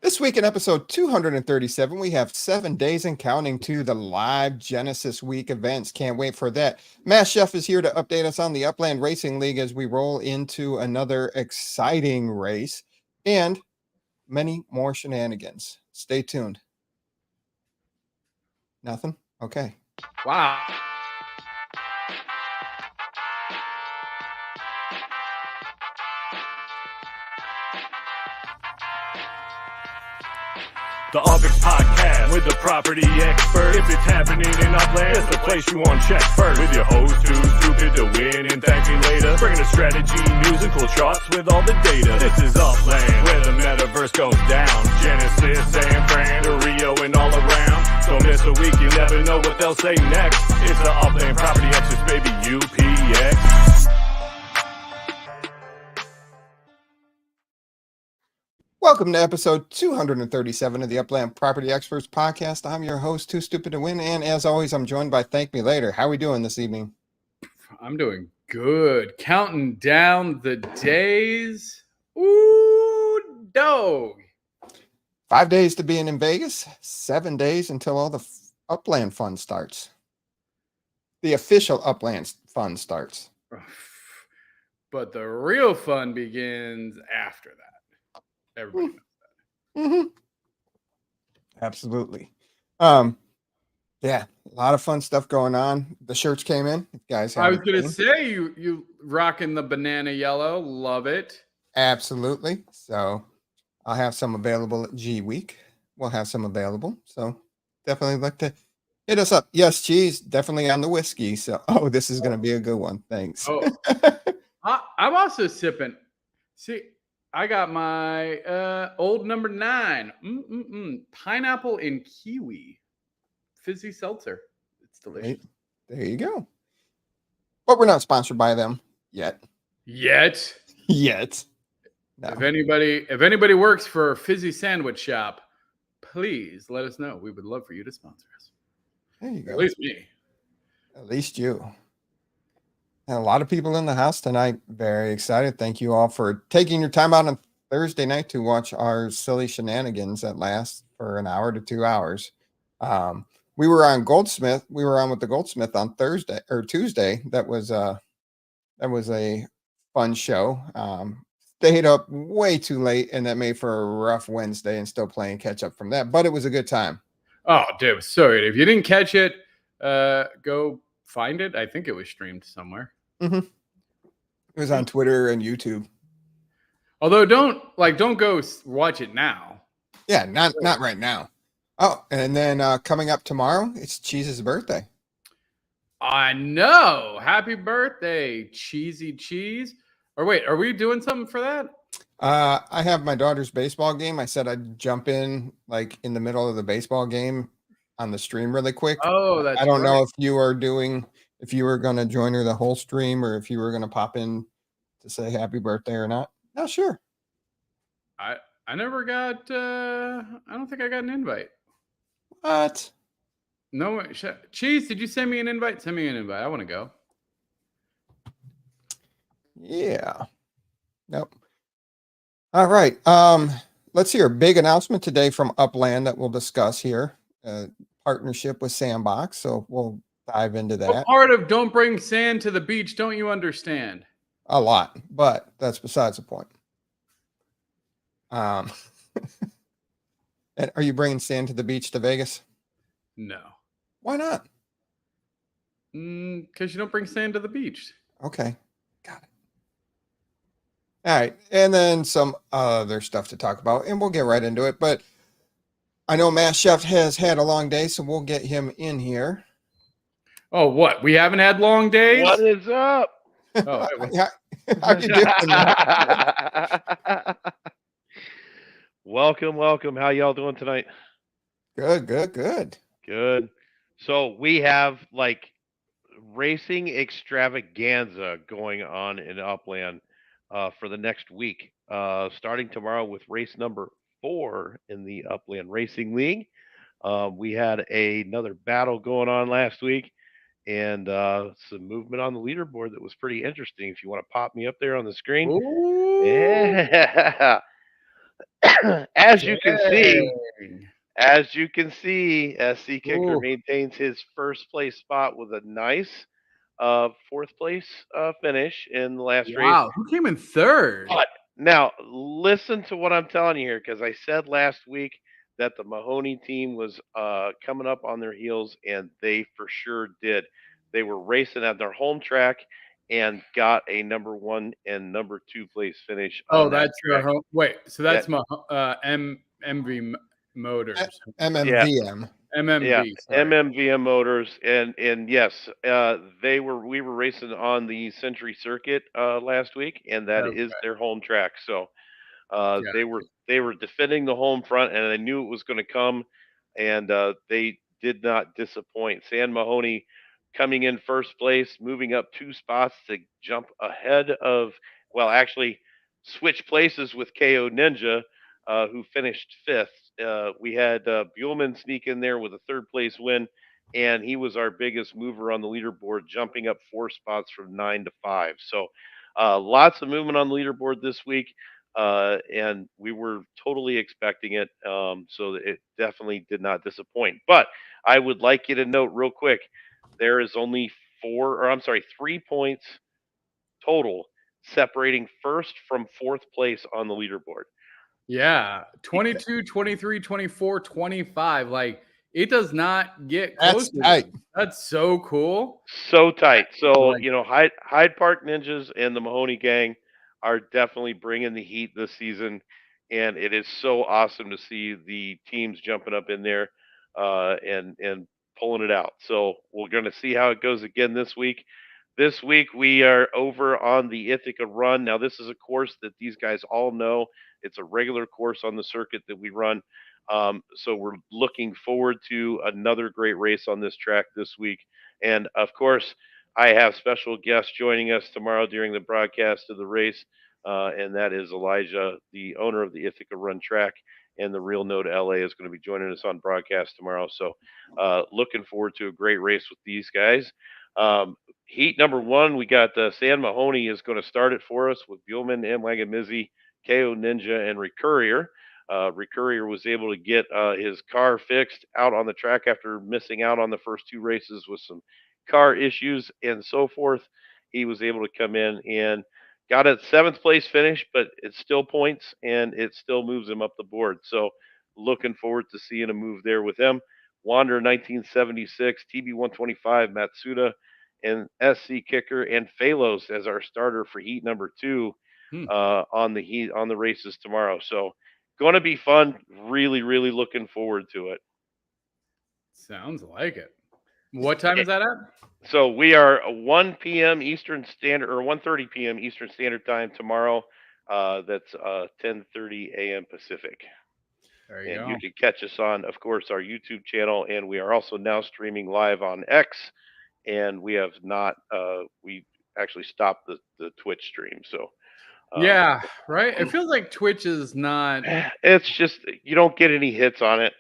This week in episode 237, we have 7 days and counting to the live Genesis Week events. Can't wait for that. Mass Chef is here to update us on the Upland Racing League as we roll into another exciting race and many more shenanigans. Stay tuned. Nothing? Okay. Wow. The UPX Podcast with the property expert. If it's happening in Upland, it's the place you want to check first. With your host, too stupid to win and thank me later. Bringing the strategy, news, and cool charts with all the data. This is Upland, where the metaverse goes down. Genesis, San Fran, to Rio, and all around. Don't miss a week, you never know what they'll say next. It's the Upland property experts, baby, UPX. Welcome to episode 237 of the Upland Property Experts Podcast. I'm your host, Too Stupid to Win, and as always, I'm joined by ThankMeLater. How are we doing this evening? I'm doing good. Counting down the days. Ooh, dog. 5 days to being in Vegas, 7 days until all the Upland fun starts. The official Upland fun starts. But the real fun begins after that. Everybody knows that. Mm-hmm. Absolutely. Yeah, a lot of fun stuff going on. The shirts came in. Guys, I was going to say you rocking the banana yellow. Love it. Absolutely. So I'll have some available at G Week. We'll have some available. So definitely like to hit us up. Yes, cheese, definitely on the whiskey. So, this is going to be a good one. Thanks. Oh, I'm also sipping. See, I got my old number 9. Pineapple and kiwi. Fizzy seltzer. It's delicious. There you go. But we're not sponsored by them yet. Yet. No. If anybody works for a fizzy sandwich shop, please let us know. We would love for you to sponsor us. There you go. At least me. At least you. And a lot of people in the house tonight. Very excited. Thank you all for taking your time out on Thursday night to watch our silly shenanigans that last for an hour to 2 hours. We were on Goldsmith. We were on with the Goldsmith on Thursday or Tuesday. That was a fun show. Stayed up way too late, and that made for a rough Wednesday and still playing catch up from that. But it was a good time. Oh, dude, sorry. If you didn't catch it, go find it. I think it was streamed somewhere. Mm-hmm. It was on Twitter and YouTube. Although don't go watch it now. Yeah, not right now. Oh, and then coming up tomorrow, it's Cheese's birthday. I know. Happy birthday, Cheesy Cheese. Or wait, are we doing something for that? I have my daughter's baseball game. I said I'd jump in like in the middle of the baseball game on the stream really quick. Oh, that's I don't know if you were going to join her the whole stream or if you were going to pop in to say happy birthday or not. Not sure. I never got I don't think I got an invite. What? No, Cheese, did you send me an invite? Send me an invite. I want to go. Yeah. Nope. All right. Let's hear a big announcement today from Upland that we'll discuss here. Partnership with Sandbox. So we'll dive into that. What part of don't bring sand to the beach don't you understand? A lot, but that's besides the point. And are you bringing sand to the beach to Vegas? No. Why not? Because you don't bring sand to the beach. Okay. Got it. All right. And then some other stuff to talk about, and we'll get right into it. But I know Mass Chef has had a long day, so we'll get him in here. Oh, what? We haven't had long days? What is up? Oh, how you doing? Welcome. How y'all doing tonight? Good. So we have like racing extravaganza going on in Upland for the next week, starting tomorrow with race number 4 in the Upland Racing League. We had another battle going on last week and some movement on the leaderboard that was pretty interesting. If you want to pop me up there on the screen. Ooh. Yeah. As you can see, Dang. SC Kicker Ooh. maintains his first place spot with a nice fourth place finish in the last race. Wow. Who came in third? But now listen to what I'm telling you here, because I said last week that the Mahoney team was coming up on their heels, and they for sure did. They were racing at their home track and got a number 1 and number 2 place finish Oh, on that that's your track. home. Wait, so That, that's my MV Motors. MMVM. MMV. yeah, Sorry. MMVM Motors, and yes, we were racing on the Century Circuit last week, and that is Okay. their home track. So Yeah. they were defending the home front, and I knew it was going to come, and they did not disappoint. San Mahoney coming in first place, moving up 2 spots to jump ahead of, well, actually switch places with KO Ninja, who finished 5th. We had Buellman sneak in there with a 3rd place win, and he was our biggest mover on the leaderboard, jumping up 4 spots from 9 to 5. So lots of movement on the leaderboard this week. And we were totally expecting it. So it definitely did not disappoint. But I would like you to note real quick, there is only 3 points total separating first from 4th place on the leaderboard. Yeah. 22, 23, 24, 25. Like, it does not get close That's to tight. them. That's so cool. So tight. So, Like, Hyde Park Ninjas and the Mahoney gang are definitely bringing the heat this season. And it is so awesome to see the teams jumping up in there and pulling it out. So we're going to see how it goes again this week. This week we are over on the Ithaca Run. Now this is a course that these guys all know. It's a regular course on the circuit that we run. So we're looking forward to another great race on this track this week. And of course, I have special guests joining us tomorrow during the broadcast of the race, and that is Elijah, the owner of the Ithaca Run track, and the Real Note LA is going to be joining us on broadcast tomorrow. So, looking forward to a great race with these guys. Heat number 1, we got San Mahoney is going to start it for us with Buellman, M. Wagamizzi, KO Ninja, and Recurrier. Recurrier was able to get his car fixed out on the track after missing out on the first 2 races with some car issues and so forth. He was able to come in and got a 7th place finish, but it's still points and it still moves him up the board. So looking forward to seeing a move there with him. Wander 1976, TB 125, Matsuda, and SC Kicker and Phalos as our starter for heat number 2 on the races tomorrow. So going to be fun. Really, really looking forward to it. sounds like it. What time is that at? So we are 1 p.m. Eastern Standard, or 1:30 p.m. Eastern Standard Time tomorrow. That's 10:30 a.m. Pacific. There you And go. you can catch us on, of course, our YouTube channel, and we are also now streaming live on X. And we have not, we actually stopped the Twitch stream. So Yeah, right. It feels like Twitch is not. it's just you don't get any hits on it.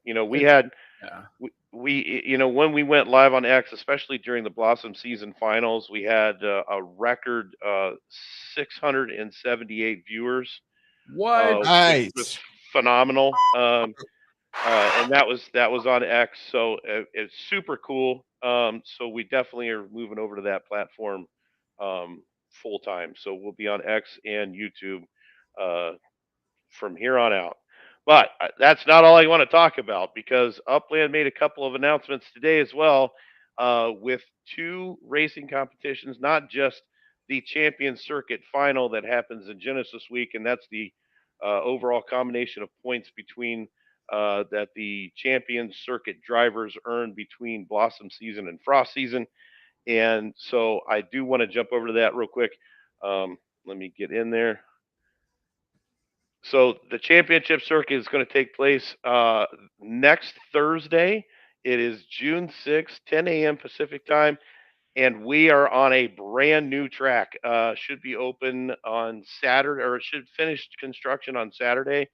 We It's- had Yeah. when we went live on X, especially during the Blossom season finals, we had a record 678 viewers, What? which Nice. was phenomenal. And that was on X, so it's super cool. So we definitely are moving over to that platform full time. So we'll be on X and YouTube from here on out. But that's not all I want to talk about, because Upland made a couple of announcements today as well, with 2 racing competitions, not just the Champion Circuit final that happens in Genesis week, and that's the overall combination of points between that the Champion Circuit drivers earn between Blossom season and Frost season. And so I do want to jump over to that real quick. Let me get in there. So the championship circuit is going to take place next Thursday. It is June 6th, 10 a.m. Pacific time, and we are on a brand new track. Should be open on Saturday, or it should finish construction on Saturday.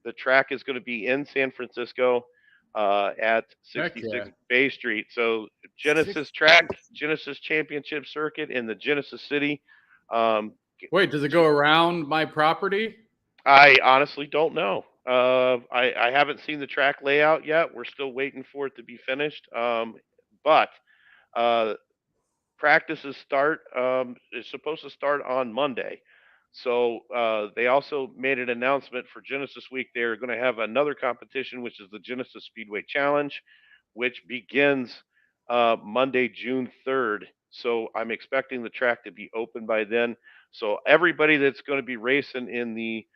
The track is going to be in San Francisco at 66 Bay Street. So Genesis track, Genesis Championship Circuit in the Genesis City. Wait, does it go around my property? I honestly don't know. I haven't seen the track layout yet. We're still waiting for it to be finished. But uh, practices start is supposed to start on Monday. So they also made an announcement for Genesis Week. They're going to have another competition, which is the Genesis Speedway Challenge, which begins Monday, June 3rd. So I'm expecting the track to be open by then. So everybody that's going to be racing in the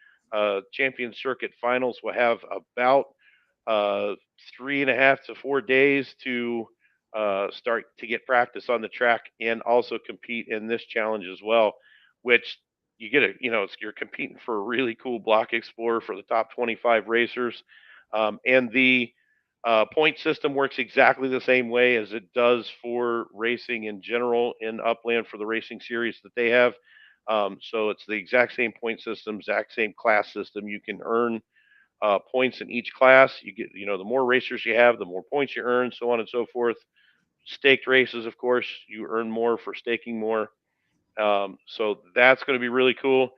Champion Circuit Finals will have about uh, 3.5 to 4 days to start to get practice on the track and also compete in this challenge as well, which you get you're competing for a really cool block explorer for the top 25 racers. And the point system works exactly the same way as it does for racing in general in Upland for the racing series that they have. So it's the exact same point system, exact same class system. You can earn points in each class. You get, the more racers you have, the more points you earn, so on and so forth. Staked races, of course, you earn more for staking more. So that's going to be really cool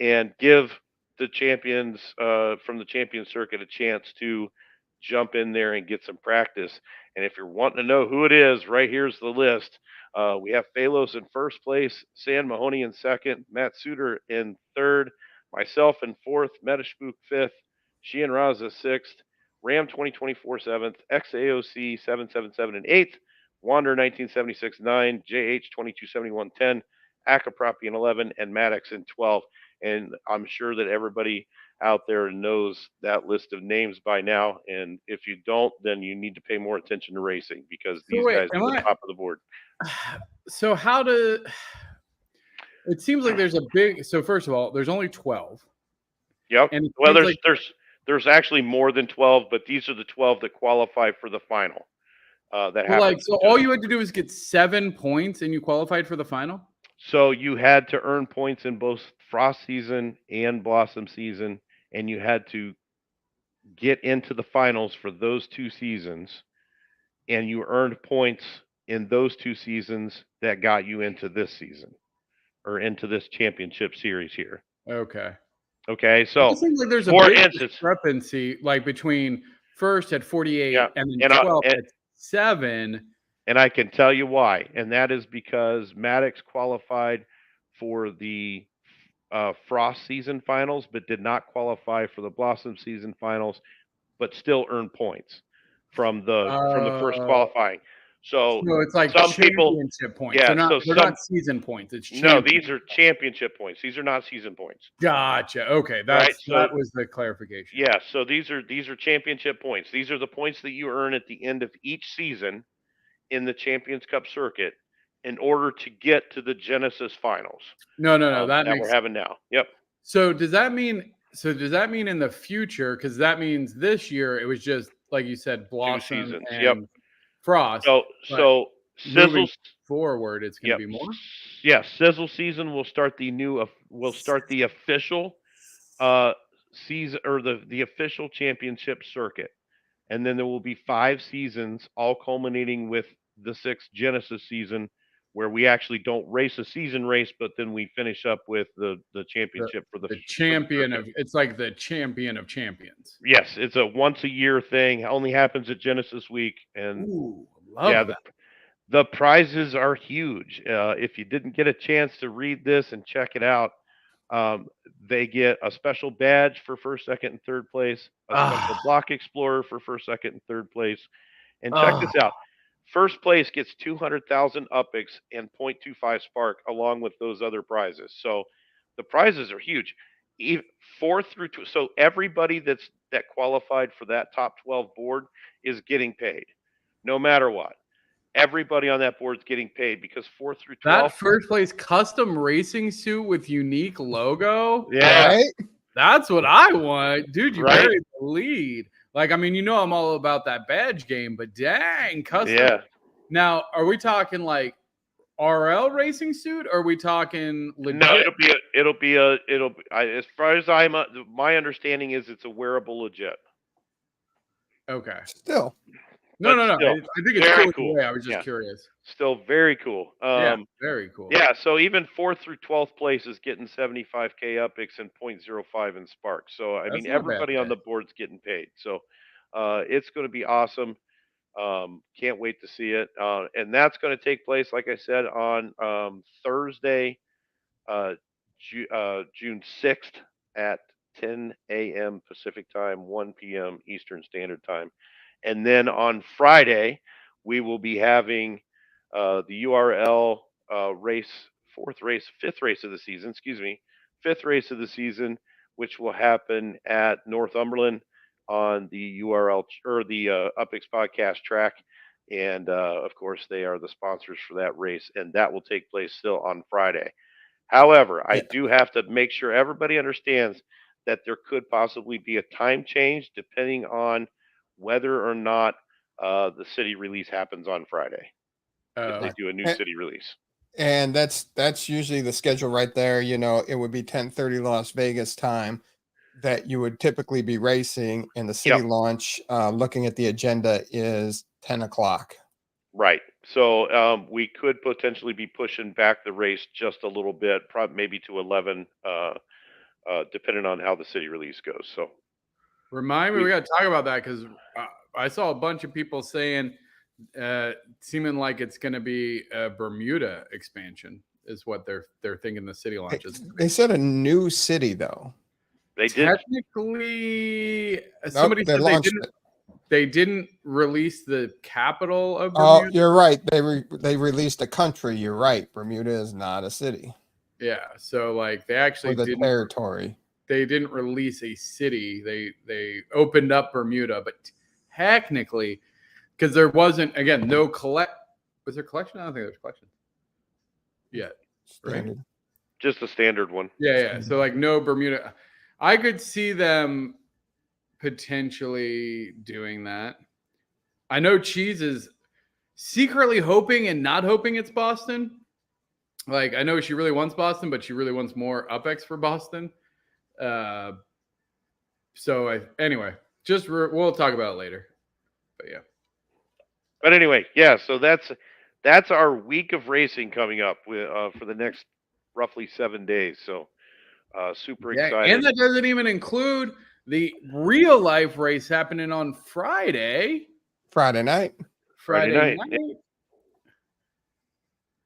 and give the champions from the champion circuit a chance to jump in there and get some practice. And if you're wanting to know who it is, right here's the list. We have Phalos in first place, San Mahoney in second, Matt Suter in third, myself in fourth, Metaspook fifth, Sheehan Raza sixth, Ram 2024 seventh, XAOC 777 in eighth, Wander 1976 9, JH 2271 10, Akapropi in 11, and Maddox in 12. And I'm sure that everybody out there knows that list of names by now. And if you don't, then you need to pay more attention to racing because So these wait, guys are the top of the board. So it seems like there's a big. So first of all, there's only 12. Yep. And Well, there's actually more than 12, but these are the 12 that qualify for the final. That happens. So all you had to do was get 7 points, and you qualified for the final. So you had to earn points in both frost season and blossom season, and you had to get into the finals for those 2 seasons, and you earned points in those 2 seasons that got you into this season or into this championship series here. Okay. Okay, so It seems like there's a for big instance, discrepancy, like between first at 48 Yeah, and then 12 at 7. and I can tell you why, and that is because Maddox qualified for the frost season finals, but did not qualify for the blossom season finals, but still earned points from the first qualifying. So it's like some people, championship points. yeah, They're not season points. It's no, these are championship points. These are not season points. Gotcha. Okay, Right, that was the clarification. Yeah, so these are championship points. These are the points that you earn at the end of each season in the Champions Cup circuit in order to get to the Genesis finals. No, that we're having now. Yep. So does that mean in the future? Because that means this year it was just like you said, blossom seasons, and yep. frost. So moving Sizzle forward, it's going to be more. Yeah, Sizzle season will start the official season or the official championship circuit. And then there will be 5 seasons, all culminating with the 6th Genesis season, where we actually don't race a season race, but then we finish up with the championship for the champion of. It's like the champion of champions. Yes, it's a once a year thing. It only happens at Genesis Week, and that. The prizes are huge. If you didn't get a chance to read this and check it out, they get a special badge for first, second, and third place, a special block explorer for first, second, and third place. And check this out. First place gets 200,000 UPX and 0.25 spark along with those other prizes. So the prizes are huge. 4th through 2. So everybody that qualified for that top 12 board is getting paid no matter what. Everybody on that board is getting paid because 4th through 12. That first place custom racing suit with unique logo. Yeah. Right? That's what I want. Dude, you buried the lead. Like, I mean, I'm all about that badge game, but dang, custom. Yeah. Now, are we talking like RL racing suit or are we talking legit? No, it'll be as far as my understanding is it's a wearable legit. Okay. Still. No, But no, no. still, I think it's very cool. cool. Way. I was just Yeah. curious. Still very cool. Yeah, very cool. Yeah, so even 4th through 12th place is getting 75K UPX and 0.05 in Spark. So I That's mean, not a bad everybody on pay. the board's getting paid. So it's going to be awesome. Can't wait to see it. And that's going to take place, like I said, on Thursday, June 6th at 10 a.m. Pacific time, 1 p.m. Eastern Standard Time. And then on Friday, we will be having the URL race, fifth race of the season, fifth race of the season, which will happen at Northumberland on the URL or the UPX Podcast track. And of course, they are the sponsors for that race, and that will take place still on Friday. However, I do have to make sure everybody understands that there could possibly be a time change depending on whether or not the city release happens on Friday. If they do a new city release. And that's usually the schedule right there. You know, it would be 10:30 Las Vegas time that you would typically be racing, and the city launch, looking at the agenda, is 10 o'clock. Right. So we could potentially be pushing back the race just a little bit, probably maybe to 11, depending on how the city release goes. So Remind me, we got to talk about that because I saw a bunch of people saying, seeming like it's going to be a Bermuda expansion is what they're thinking the city launches. They said a new city though. They did. Technically, somebody Nope, said they didn't release the capital of Oh, Bermuda. you're right. They released a country. You're right. Bermuda is not a city. Yeah, so like they actually Or the territory. They didn't release a city. They opened up Bermuda, but technically, because there wasn't, again, no was there collection? I don't think there's collection yet. Standard. Right? Just the standard one. Yeah. So like no Bermuda. I could see them potentially doing that. I know Cheese is secretly hoping and not hoping it's Boston. Like I know she really wants Boston, but she really wants more UPX for Boston. Anyway, we'll talk about it later. But yeah. But anyway, yeah. So that's our week of racing coming up for the next roughly 7 days. So super excited. And that doesn't even include the real life race happening on Friday. Friday night. Friday night.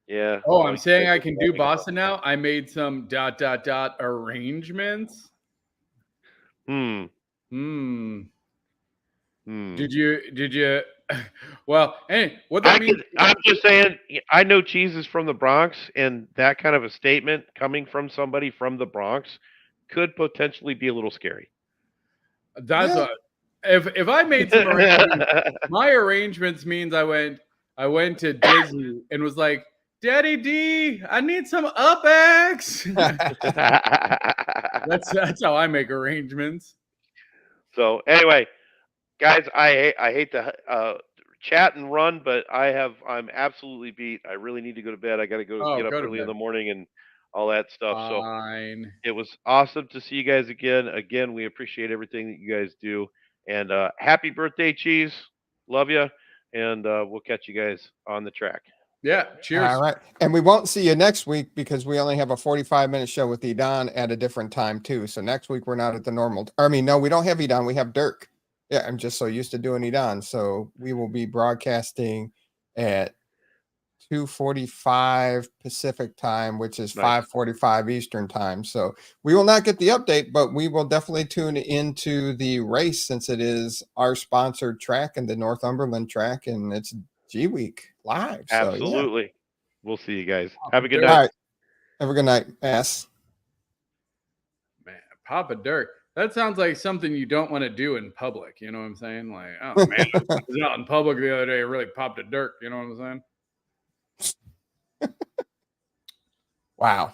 Yeah. Oh, I'm saying I can do Boston now. I made some ... arrangements. Did you? Well, hey, what that means? I'm just saying. I know Cheese is from the Bronx, and that kind of a statement coming from somebody from the Bronx could potentially be a little scary. If I made some arrangements, my arrangements means I went to Disney and was like, Daddy D, I need some UPX. That's how I make arrangements. So anyway, guys, I hate to chat and run, but I'm absolutely beat. I really need to go to bed. I got to get up early in the morning and all that stuff. Fine. So it was awesome to see you guys again. Again, we appreciate everything that you guys do. And happy birthday, Cheese. Love you. And we'll catch you guys on the track. Yeah, cheers. All right. And we won't see you next week because we only have a 45-minute show with Edon at a different time too. So next week we're not at the normal. No, we don't have Edon. We have Dirk. Yeah, I'm just so used to doing Edon. So we will be broadcasting at 2:45 Pacific time, which is 5:45 Eastern time. So we will not get the update, but we will definitely tune into the race since it is our sponsored track and the Northumberland track, and it's G Week live. Absolutely. So, yeah. We'll see you guys. Have a good night. All right. Have a good night, ass. Man, Papa Dirk. That sounds like something you don't want to do in public. You know what I'm saying? Like, oh man, I was out in public the other day. I really popped a Dirk. You know what I'm saying? Wow.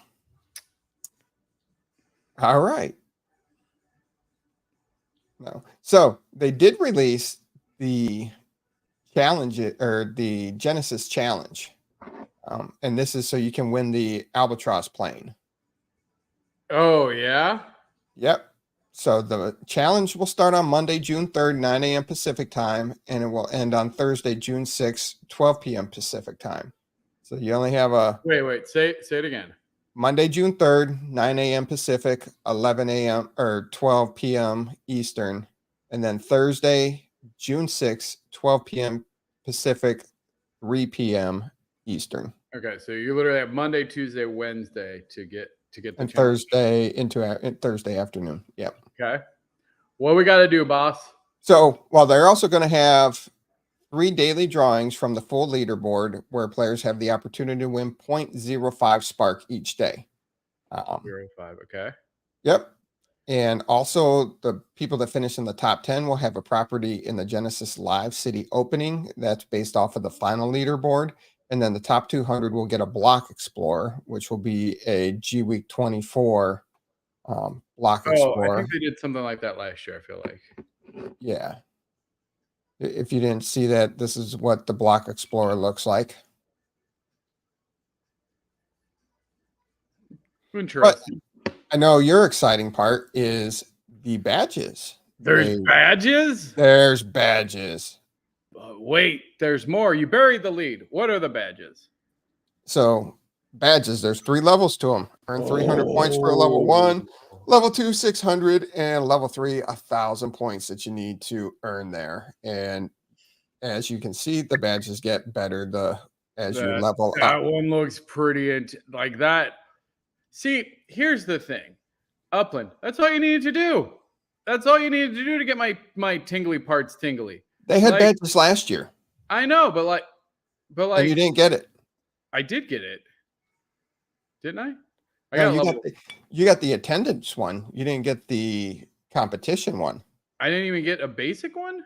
All right. No. So they did release the challenge or the Genesis challenge. And this is so you can win the Albatross plane. Oh, yeah? Yep. So the challenge will start on Monday, June 3rd, 9 a.m. Pacific time, and it will end on Thursday, June 6th, 12 p.m. Pacific time. So you only have a Wait. Say it again. Monday, June 3rd, 9 a.m. Pacific, 11 a.m. or 12 p.m. Eastern. And then Thursday, June 6th, 12 p.m. Pacific, 3 p.m. Eastern. Okay, so you literally have Monday, Tuesday, Wednesday to get the And challenge. Thursday Thursday afternoon. Yep. Okay. What we got to do, boss? So, well, they're also going to have 3 daily drawings from the full leaderboard where players have the opportunity to win 0.05 spark each day. 0.05. Okay. Yep. And also the people that finish in the top 10 will have a property in the Genesis Live City opening. That's based off of the final leaderboard. And then the top 200 will get a block explorer, which will be a G Week 24 block Oh, I explorer. think they did something like that last year, I feel like. Yeah. If you didn't see that, this is what the block explorer looks like. Interesting. I know your exciting part is the badges. There's badges? There's badges. Wait, there's more. You buried the lead. What are the badges? So badges, there's 3 levels to them. Earn 300 points for a level 1, level 2, 600, and level 3, 1,000 points that you need to earn there. And as you can see, the badges get better as you level up. That one looks pretty like that. See, here's the thing. Upland, that's all you needed to do. That's all you needed to do to get my tingly parts tingly. They had badges last year. I know, but like and you didn't get it. I did get it. Didn't I? You got the attendance one. You didn't get the competition one. I didn't even get a basic one.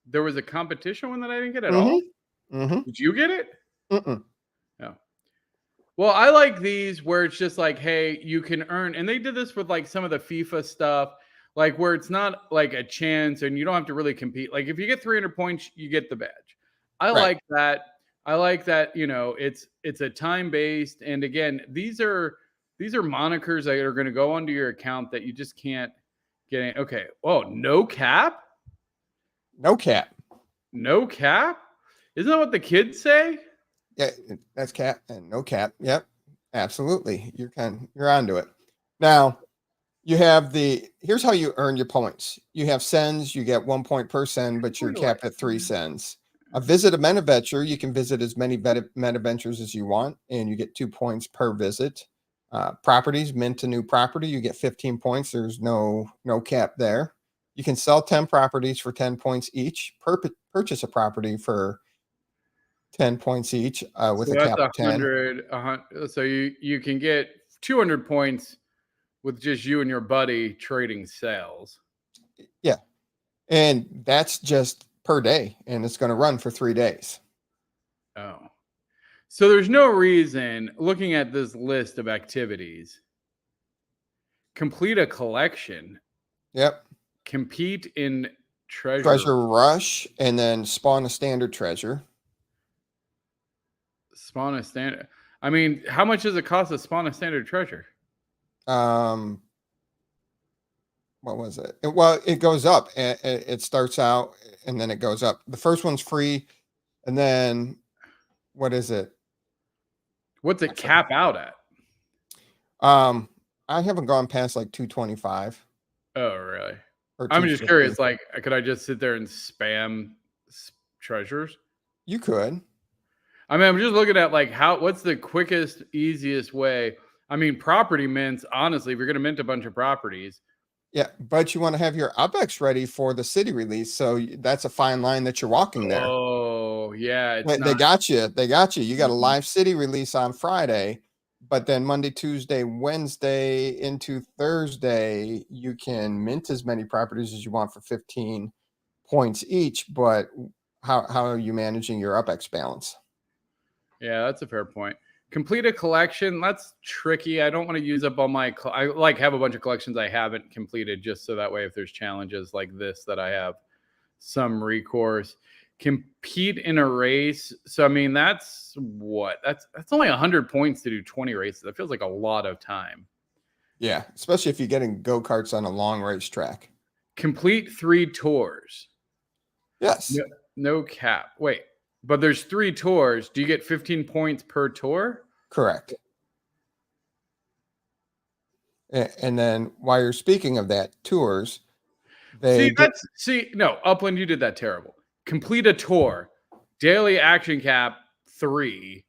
There was a competition one that I didn't get at all. Mm-hmm. Did you get it? Mm-mm. No. Well, I like these where it's just like, hey, you can earn, and they did this with like some of the FIFA stuff, like where it's not like a chance and you don't have to really compete. Like if you get 300 points, you get the badge. I like that. I like that, it's a time-based. And again, these are monikers that are going to go onto your account that you just can't get in. Okay. Oh, no cap? No cap. No cap? Isn't that what the kids say? Yeah, that's cap and no cap. Yep, absolutely. You're onto it. Now, you have here's how you earn your points. You have sends, you get 1 point per send, but you're capped at 3 sends. Visit a metaventure, you can visit as many metaventures as you want, and you get 2 points per visit. Properties, mint a new property, you get 15 points. There's no cap there. You can sell 10 properties for 10 points each. Purchase a property for 10 points each with a cap of 10. So you can get 200 points with just you and your buddy trading sales. Yeah. And that's just per day, and it's going to run for 3 days. Oh. So there's no reason, looking at this list of activities, complete a collection. Yep. Compete in treasure rush, and then spawn a standard treasure. Spawn a standard. I mean, how much does it cost to spawn a standard treasure? What was it? It goes up. It starts out and then it goes up. The first one's free, and then what is it? What's it cap out at? I haven't gone past like 225. Oh, really? I'm just curious. Like, could I just sit there and spam treasures? You could. I mean, I'm just looking at like what's the quickest, easiest way? I mean, property mints, honestly, if you're going to mint a bunch of properties. Yeah, but you want to have your UPX ready for the city release. So that's a fine line that you're walking there. Oh, yeah. They got you. They got you. You got a live city release on Friday, but then Monday, Tuesday, Wednesday into Thursday, you can mint as many properties as you want for 15 points each. But how are you managing your UPX balance? Yeah, that's a fair point. Complete a collection. That's tricky. I don't want to use up all my. I like have a bunch of collections I haven't completed, just so that way, if there's challenges like this, that I have some recourse. Compete in a race. So I mean, that's only 100 points to do 20 races. That feels like a lot of time. Yeah, especially if you're getting go-karts on a long racetrack. Complete 3 tours. Yes. No cap. Wait, but there's 3 tours. Do you get 15 points per tour? Correct. And then while you're speaking of that, tours, no, Upland, you did that terrible. Complete a tour. Daily action cap 3,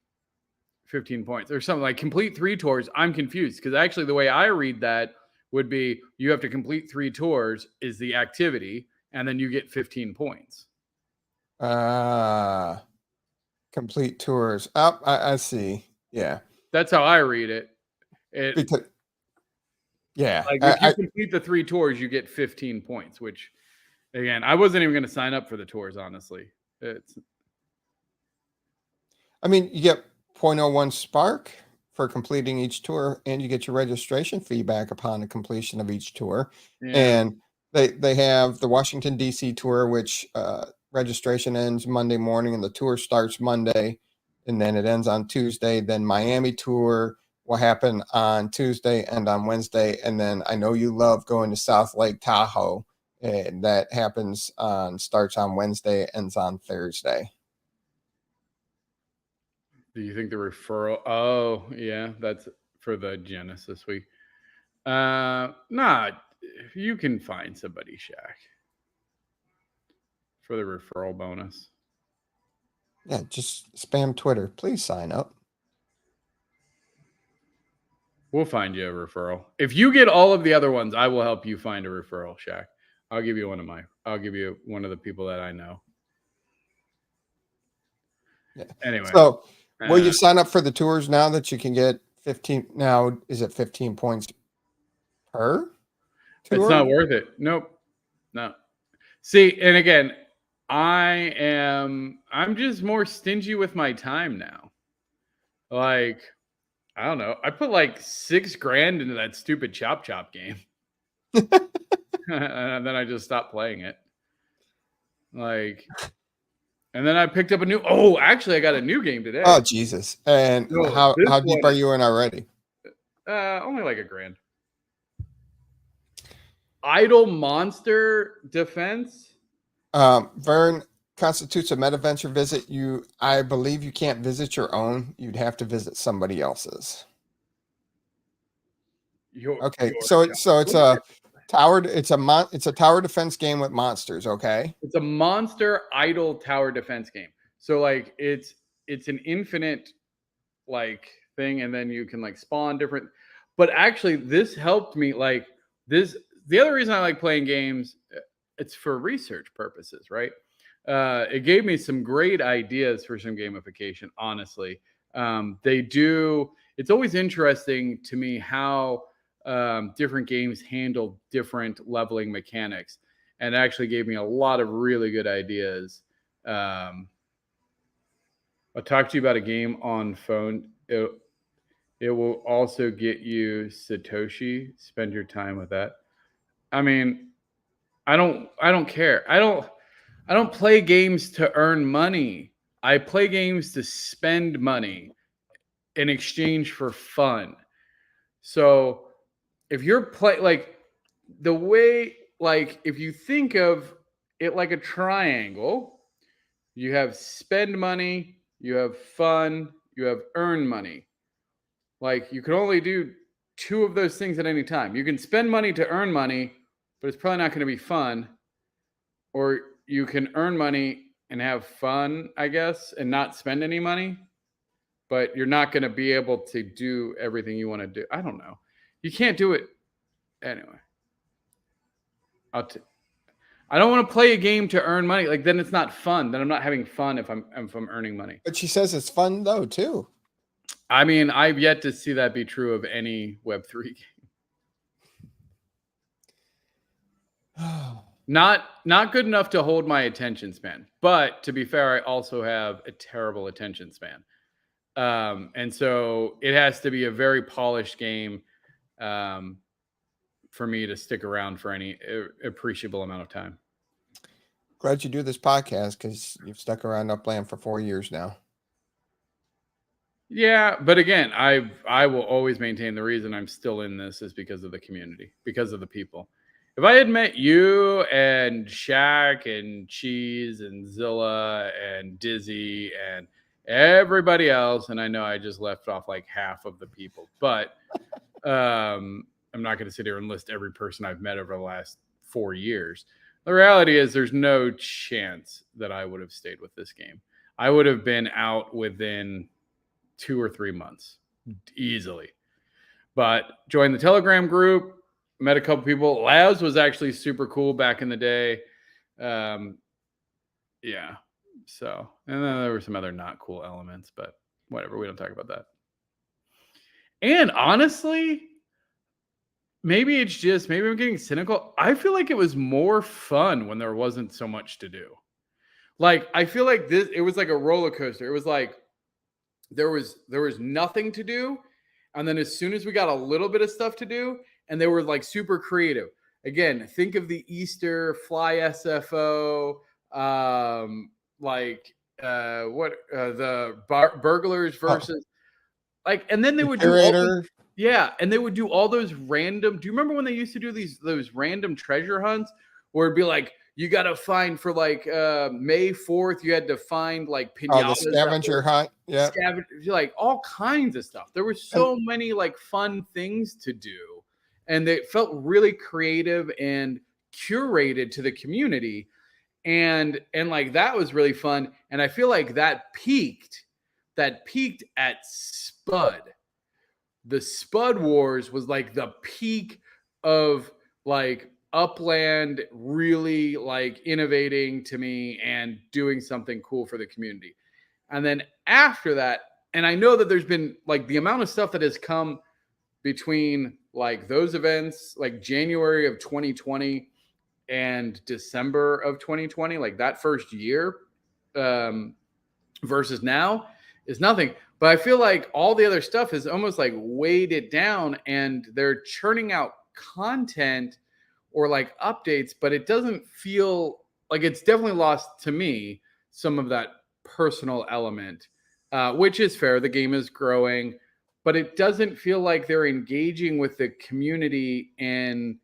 15 points or something like complete 3 tours. I'm confused because actually the way I read that would be you have to complete 3 tours is the activity and then you get 15 points. Complete tours. I see. Yeah. That's how I read it. Because yeah, like if you complete the 3 tours, you get 15 points, which again, I wasn't even going to sign up for the tours, honestly. I mean, you get 0.01 spark for completing each tour, and you get your registration fee back upon the completion of each tour. Yeah. And they have the Washington, D.C. tour, which registration ends Monday morning, and the tour starts Monday, and then it ends on Tuesday. Then Miami tour will happen on Tuesday and on Wednesday. And then I know you love going to South Lake Tahoe, and that starts on Wednesday, ends on Thursday. Do you think the referral? Oh, yeah, that's for the Genesis week. Nah, you can find somebody, Shaq, for the referral bonus. Yeah, just spam Twitter. Please sign up. We'll find you a referral. If you get all of the other ones, I will help you find a referral, Shaq. I'll give you one of the people that I know. Yeah. Anyway. So will you sign up for the tours now that you can get 15? Now, is it 15 points per tour? It's not worth it. Nope. No. See, and again, I'm just more stingy with my time now. Like, I don't know. I put like $6,000 into that stupid Chop Chop game. And then I just stopped playing it. Like, and then I picked up actually I got a new game today. Oh, Jesus. And how deep are you in already? Only like $1,000. Idle Monster Defense. Vern, constitutes a meta-venture visit. I believe you can't visit your own. You'd have to visit somebody else's. So it's a tower. It's a tower defense game with monsters. Okay. It's a monster idle tower defense game. So like it's an infinite like thing, and then you can like spawn different. But actually, this helped me. Like this, the other reason I like playing games, it's for research purposes, right? It gave me some great ideas for some gamification. Honestly, it's always interesting to me how different games handle different leveling mechanics, and it actually gave me a lot of really good ideas. I'll talk to you about a game on phone. It will also get you Satoshi. Spend your time with that. I mean, I don't care. I don't play games to earn money. I play games to spend money in exchange for fun. So if you're if you think of it like a triangle, you have spend money, you have fun, you have earn money. Like you can only do 2 of those things at any time. You can spend money to earn money, but it's probably not going to be fun. Or you can earn money and have fun, I guess, and not spend any money, but you're not going to be able to do everything you want to do. I don't know. You can't do it. Anyway, I don't want to play a game to earn money. Like then it's not fun. Then I'm not having fun if I'm earning money. But she says it's fun though too. I mean, I've yet to see that be true of any Web3 game. Not good enough to hold my attention span. But to be fair, I also have a terrible attention span. And so it has to be a very polished game for me to stick around for any appreciable amount of time. Glad you do this podcast because you've stuck around Upland for 4 years now. Yeah, but again, I will always maintain the reason I'm still in this is because of the community, because of the people. If I had met you and Shaq and Cheese and Zilla and Dizzy and everybody else, and I know I just left off like half of the people, but I'm not going to sit here and list every person I've met over the last 4 years. The reality is there's no chance that I would have stayed with this game. I would have been out within 2 or 3 months easily. But joined the Telegram group, met a couple people. Labs was actually super cool back in the day. Yeah. So, and then there were some other not cool elements, but whatever. We don't talk about that. And honestly, maybe I'm getting cynical. I feel like it was more fun when there wasn't so much to do. Like, I feel like it was like a roller coaster. It was like there was nothing to do. And then as soon as we got a little bit of stuff to do, and they were like super creative. Again, think of the Easter Fly SFO, the burglars versus and then they would Curator. and they would do all those random. Do you remember when they used to do those random treasure hunts where it'd be like you got to find for like May 4th, you had to find like pinatas. Oh, the scavenger hunt. Yeah. Like all kinds of stuff. There were so many like fun things to do. And they felt really creative and curated to the community. And like that was really fun. And I feel like that peaked at Spud. The Spud Wars was like the peak of like Upland really like innovating to me and doing something cool for the community. And then after that, and I know that there's been like the amount of stuff that has come between like those events, like January of 2020 and December of 2020, like that first year versus now is nothing. But I feel like all the other stuff has almost like weighed it down and they're churning out content or like updates, but it doesn't feel like it's definitely lost to me some of that personal element, which is fair. The game is growing, but it doesn't feel like they're engaging with the community in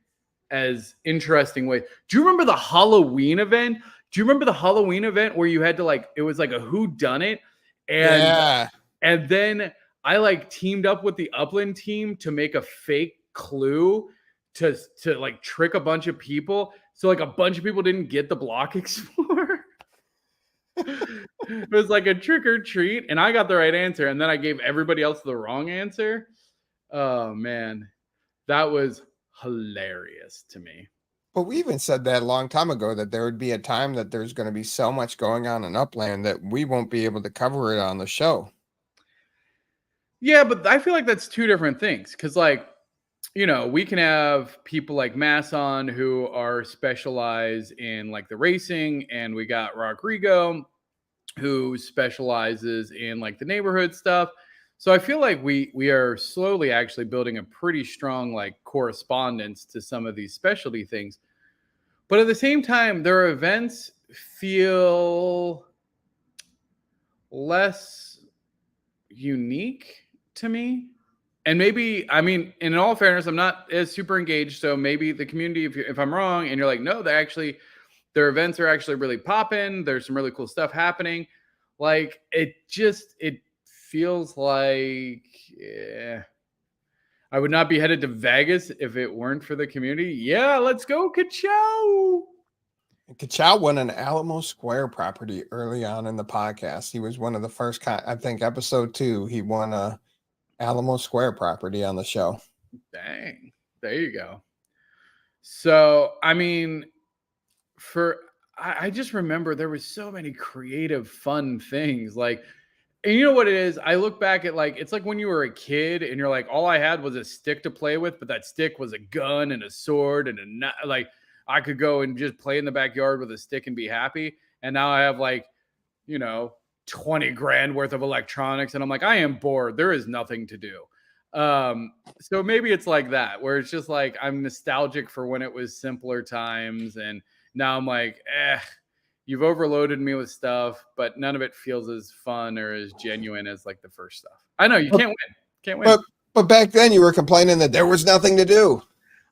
as interesting ways. Do you remember the Halloween event? Do you remember the Halloween event where you had to like, it was like a whodunit? And then I like teamed up with the Upland team to make a fake clue to like trick a bunch of people. So like a bunch of people didn't get the Block Explorer. It was like a trick or treat and I got the right answer. And then I gave everybody else the wrong answer. Oh man, that was hilarious to me. But we even said that a long time ago that there would be a time that there's going to be so much going on in Upland that we won't be able to cover it on the show. Yeah, but I feel like that's two different things. Cause like, you know, we can have people like Masson who are specialized in like the racing, and we got Rodrigo who specializes in like the neighborhood stuff. So I feel like we are slowly actually building a pretty strong like correspondence to some of these specialty things. But at the same time, their events feel less unique to me. And maybe, I mean, in all fairness, I'm not as super engaged. So maybe the community, if I'm wrong and you're like, no, their events are actually really popping. There's some really cool stuff happening. Like it feels like I would not be headed to Vegas if it weren't for the community. Yeah, let's go, Ka-Chow. Ka-Chow won an Alamo Square property early on in the podcast. He was one of the first, I think episode 2, he won a Alamo Square property on the show. Dang, there you go. So, I mean, I just remember there was so many creative, fun things. Like, and you know what it is? I look back at like, it's like when you were a kid and you're like, all I had was a stick to play with, but that stick was a gun and a sword and like I could go and just play in the backyard with a stick and be happy. And now I have like, you know, 20 grand worth of electronics. And I'm like, I am bored. There is nothing to do. So maybe it's like that, where it's just like, I'm nostalgic for when it was simpler times. And now I'm like, you've overloaded me with stuff, but none of it feels as fun or as genuine as like the first stuff. I know you can't win. Can't win. But back then you were complaining that there was nothing to do.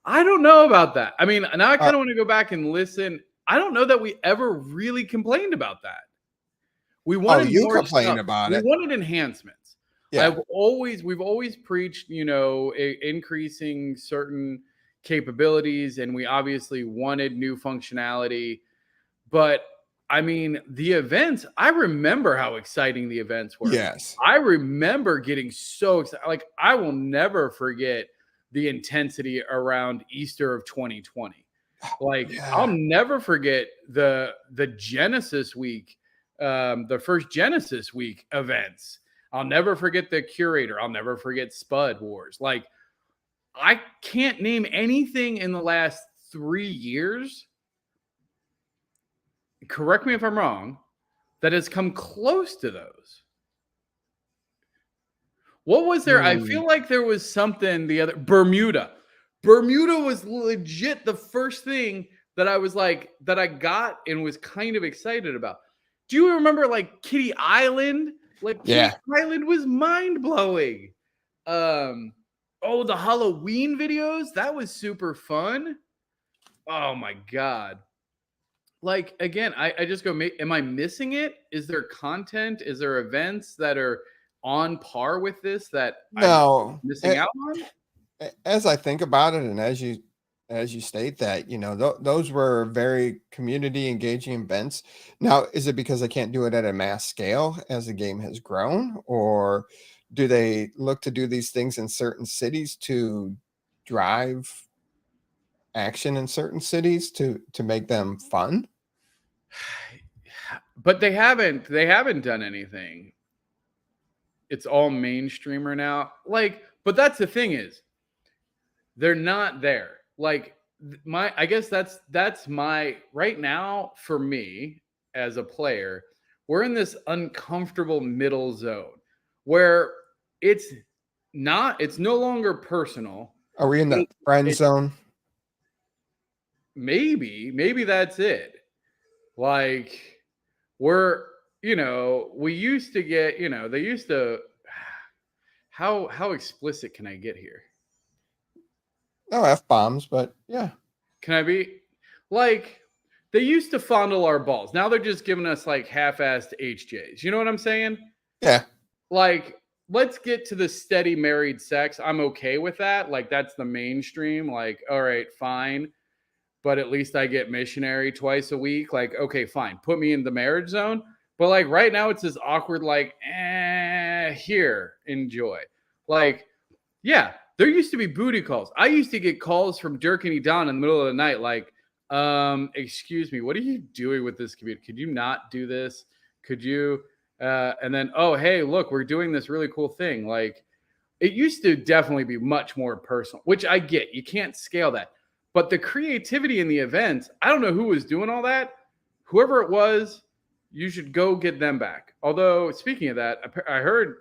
I don't know about that. I mean, now I kind of want to go back and listen. I don't know that we ever really complained about that. We wanted you more complained stuff. about we it. wanted enhancements. Yeah. We've always preached, increasing certain capabilities, and we obviously wanted new functionality. But I mean, the events, I remember how exciting the events were. Yes. I remember getting so excited. Like, I will never forget the intensity around Easter of 2020. Like, I'll never forget the Genesis week, the first Genesis week events. I'll never forget the Curator. I'll never forget Spud Wars. Like, I can't name anything in the last 3 years, correct me if I'm wrong, that has come close to those. What was there? I feel like there was something Bermuda. Bermuda was legit the first thing that I was like, that I got and was kind of excited about. Do you remember like Kitty Island? Like Kitty Island was mind blowing. The Halloween videos, that was super fun. Oh my God. Like, again, I just go, am I missing it? Is there content? Is there events that are on par with this that I'm missing out on? As I think about it, and as you state that, those were very community engaging events. Now, is it because they can't do it at a mass scale as the game has grown, or do they look to do these things in certain cities to drive action in certain cities to make them fun? But they haven't done anything. It's all mainstreamer now. Like, but that's the thing is, they're not there. Like, I guess that's my right now for me as a player. We're in this uncomfortable middle zone where it's no longer personal. Are we in the friend zone? Maybe that's it. Like, we used to get, they used to, how explicit can I get here? No F-bombs, but yeah. Can I be? Like, they used to fondle our balls. Now they're just giving us like half-assed HJs. You know what I'm saying? Yeah. Like, let's get to the steady married sex. I'm okay with that. Like, that's the mainstream. Like, all right, fine. But at least I get missionary twice a week. Like, okay, fine. Put me in the marriage zone. But like right now it's this awkward, like, here, enjoy. Like, yeah, there used to be booty calls. I used to get calls from Dirk and Don in the middle of the night, like, excuse me, what are you doing with this computer? Could you not do this? Could you? And then, oh, hey, look, we're doing this really cool thing. Like, it used to definitely be much more personal, which I get. You can't scale that. But the creativity in the events, I don't know who was doing all that. Whoever it was, you should go get them back. Although, speaking of that, I heard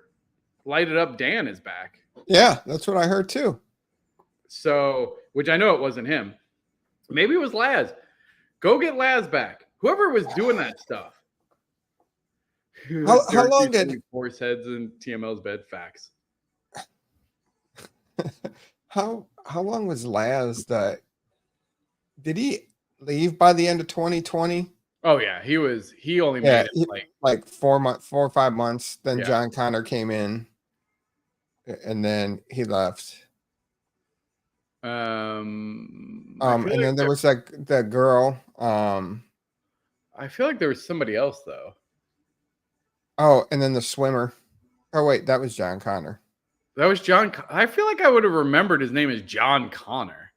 Light It Up Dan is back. Yeah, that's what I heard too. So, which I know it wasn't him. Maybe it was Laz. Go get Laz back. Whoever was doing that stuff. How long did horse heads in TML's bed? Facts. How long was Laz that? Did he leave by the end of 2020? Oh yeah, he only made it like 4 or 5 months. Then John Connor came in, and then he left. And then there was that girl. I feel like there was somebody else though. Oh, and then the swimmer. Oh wait, that was John Connor. That was John. I feel like I would have remembered his name as John Connor.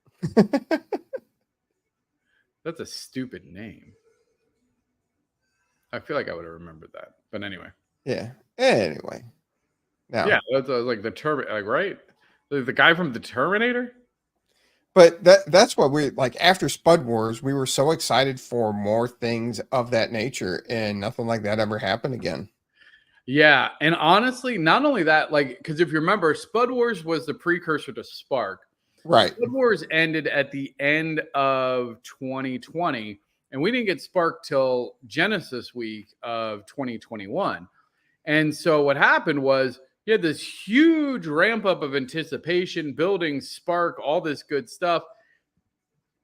That's a stupid name. I feel like I would have remembered that. But anyway. Yeah. Anyway. Now. Yeah, that's like the Terminator, like, right? The guy from the Terminator? But that's what we like after Spud Wars, we were so excited for more things of that nature, and nothing like that ever happened again. Yeah, and honestly, not only that, like, because if you remember, Spud Wars was the precursor to Spark. Right. Spud Wars ended at the end of 2020, and we didn't get Spark till Genesis week of 2021. And so what happened was, You had this huge ramp up of anticipation, building spark, all this good stuff.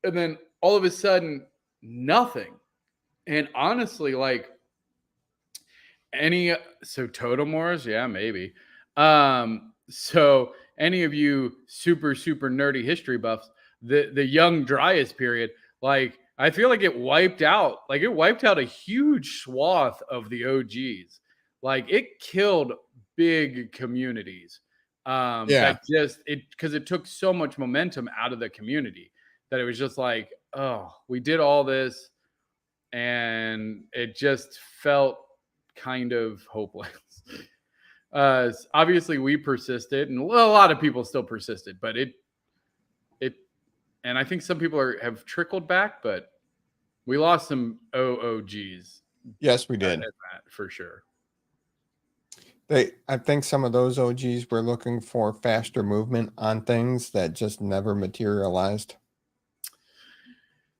And then all of a sudden, nothing. And honestly, like so Totem Wars, yeah, maybe. So any of you super nerdy history buffs, the young Dryas period, like I feel like it wiped out a huge swath of the OGs. Like it killed big communities. That just because it took so much momentum out of the community that it was just like, oh, we did all this and it just felt kind of hopeless. Obviously we persisted, and a lot of people still persisted, but it and I think some people have trickled back, but we lost some OOGs. Yes, we did. At that, for sure. I think some of those OGs were looking for faster movement on things that just never materialized.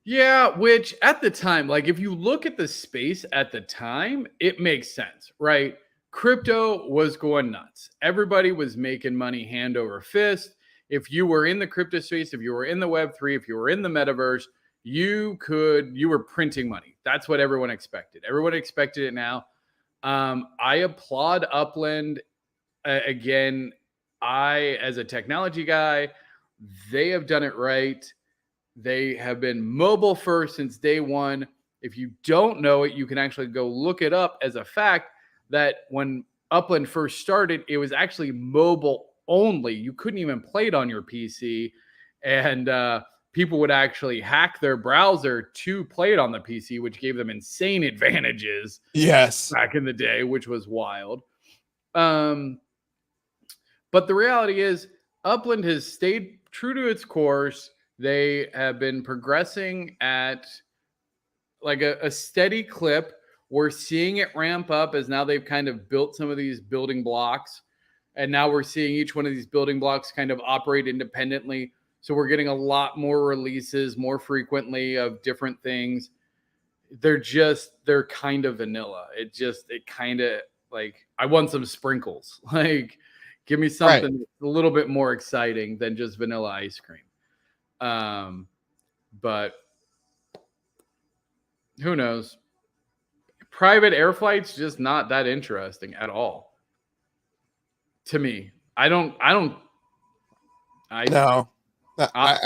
Yeah, which at the time, like if you look at the space at the time, it makes sense, right? Crypto was going nuts. Everybody was making money hand over fist. If you were in the crypto space, if you were in the Web3, if you were in the metaverse, you were printing money. That's what everyone expected. Everyone expected it now. I applaud Upland. Again, as a technology guy, they have done it right. They have been mobile first since day one. If you don't know it, you can actually go look it up as a fact that when Upland first started, it was actually mobile only. You couldn't even play it on your PC. And people would actually hack their browser to play it on the PC, which gave them insane advantages. Yes. Back in the day, which was wild. But the reality is Upland has stayed true to its course. They have been progressing at like a steady clip. We're seeing it ramp up as now they've kind of built some of these building blocks. And now we're seeing each one of these building blocks kind of operate independently. So we're getting a lot more releases more frequently of different things. They're kind of vanilla. It kind of like, I want some sprinkles. Like, give me something a little bit more exciting than just vanilla ice cream. But who knows? Private air flight's just not that interesting at all to me. I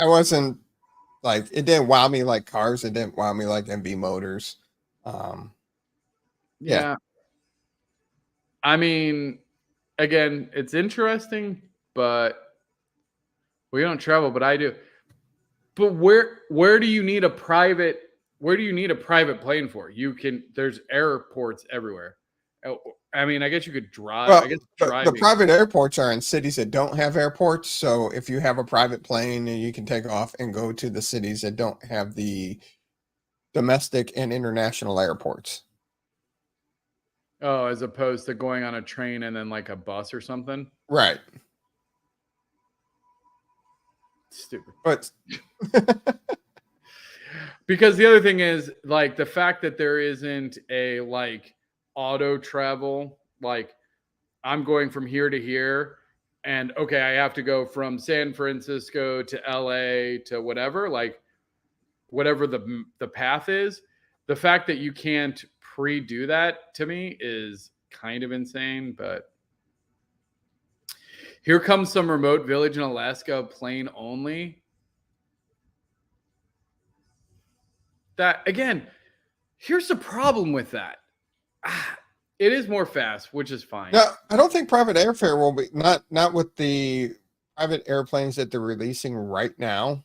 wasn't like, it didn't wow me like cars. It didn't wow me like MV motors. Yeah. I mean, again, it's interesting, but we don't travel, but I do. But where do you need a private plane for? There's airports everywhere. I mean, I guess you could drive. Well, I guess the private airports are in cities that don't have airports. So if you have a private plane, you can take off and go to the cities that don't have the domestic and international airports. Oh, as opposed to going on a train and then like a bus or something? Right. Stupid. But because the other thing is like the fact that there isn't a like auto travel, like I'm going from here to here and okay, I have to go from San Francisco to LA to whatever, like whatever the path is. The fact that you can't pre-do that to me is kind of insane, but here comes some remote village in Alaska, plane only. That again, here's the problem with that. It is more fast, which is fine. no, I don't think private airfare will be not with the private airplanes that they're releasing right now.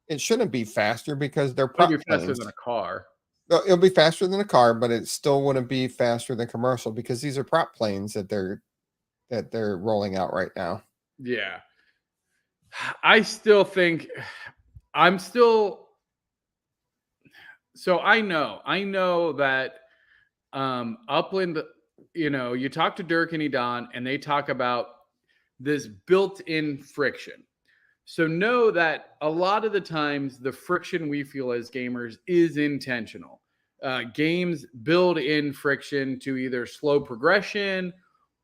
It shouldn't be faster because they're It'll be faster than a car. It'll be faster than a car, but it still wouldn't be faster than commercial because these are prop planes that they're rolling out right now. Yeah. I still think so I know that Upland, you talk to Dirk and Edan and they talk about this built-in friction. So know that a lot of the times the friction we feel as gamers is intentional. Games build in friction to either slow progression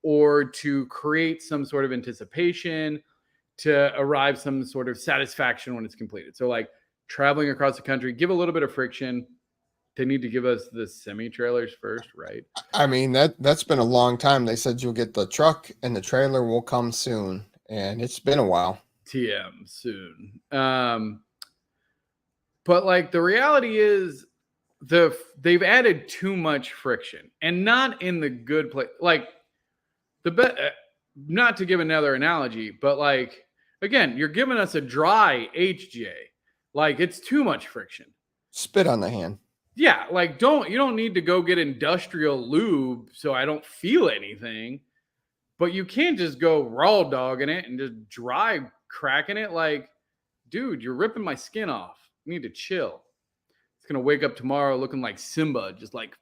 or to create some sort of anticipation, to arrive some sort of satisfaction when it's completed. So like traveling across the country, give a little bit of friction. They need to give us the semi-trailers first, right? I mean, that's been a long time. They said you'll get the truck and the trailer will come soon, and it's been a while. TM soon. But like the reality is they've added too much friction, and not in the good place. Like not to give another analogy, but like, again, you're giving us a dry HJ. Like it's too much friction. Spit on the hand. Yeah, like you don't need to go get industrial lube so I don't feel anything, but you can't just go raw dogging it and just dry cracking it. Like, dude, you're ripping my skin off. You need to chill. It's gonna wake up tomorrow looking like Simba, just like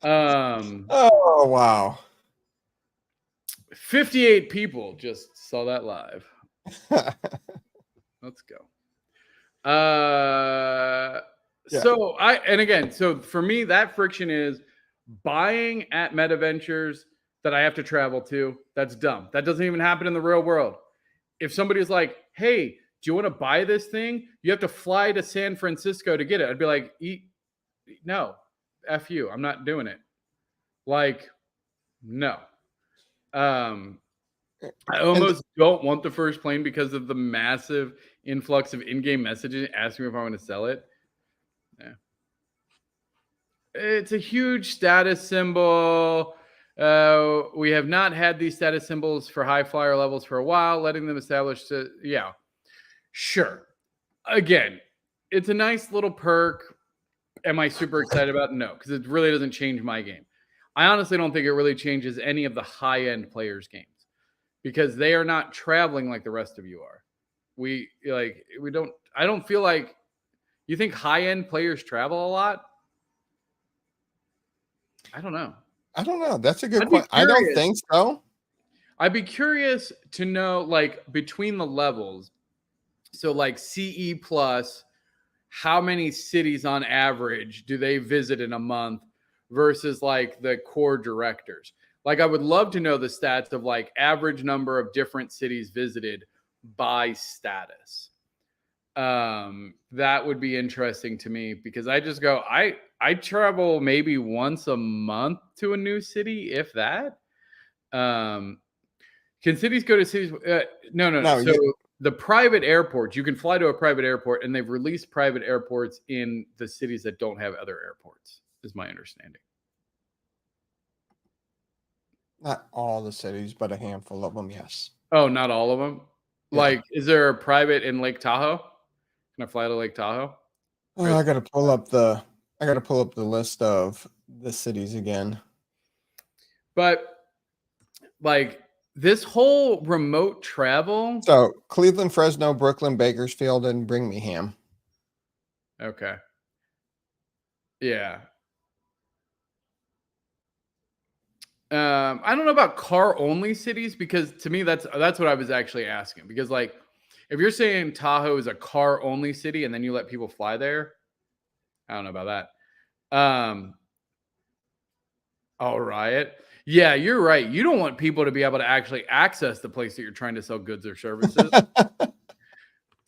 Oh wow. 58 people just saw that live. Let's go. Yeah. So for me, that friction is buying at MetaVentures that I have to travel to. That's dumb. That doesn't even happen in the real world. If somebody's like, hey, do you want to buy this thing? You have to fly to San Francisco to get it. I'd be like, no, F you. I'm not doing it. Like, no. I almost don't want the first plane because of the massive influx of in-game messages asking me if I want to sell it. Yeah. It's a huge status symbol. We have not had these status symbols for high flyer levels for a while, letting them establish yeah, sure. Again, it's a nice little perk. Am I super excited about it? No, because it really doesn't change my game. I honestly don't think it really changes any of the high-end players' games because they are not traveling like the rest of you are. I don't feel like you think high-end players travel a lot. I don't know. That's a good question. I don't think so. I'd be curious to know, like, between the levels. So, like, CE plus, how many cities on average do they visit in a month versus, like, the core directors? Like, I would love to know the stats of, like, average number of different cities visited by status. That would be interesting to me because I just go, I travel maybe once a month to a new city, if that. Can cities go to cities? No. So the private airports, you can fly to a private airport, and they've released private airports in the cities that don't have other airports, is my understanding. Not all the cities, but a handful of them, yes. Oh, not all of them? Yeah. Like, is there a private in Lake Tahoe? Can I fly to Lake Tahoe? I gotta pull up the list of the cities again. But like this whole remote travel. So Cleveland, Fresno, Brooklyn, Bakersfield, and Birmingham. Okay. Yeah. I don't know about car only cities because to me that's what I was actually asking, because like if you're saying Tahoe is a car only city and then you let people fly there, I don't know about that. All right. Yeah, you're right. You don't want people to be able to actually access the place that you're trying to sell goods or services.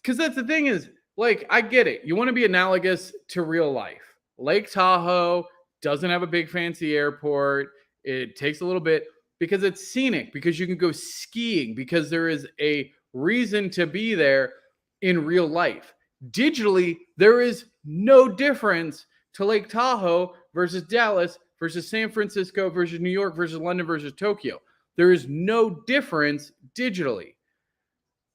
Because that's the thing is, like, I get it. You want to be analogous to real life. Lake Tahoe doesn't have a big fancy airport. It takes a little bit because it's scenic, because you can go skiing, because there is a reason to be there in real life. Digitally, there is no difference to Lake Tahoe versus Dallas versus San Francisco versus New York versus London versus Tokyo. There is no difference digitally.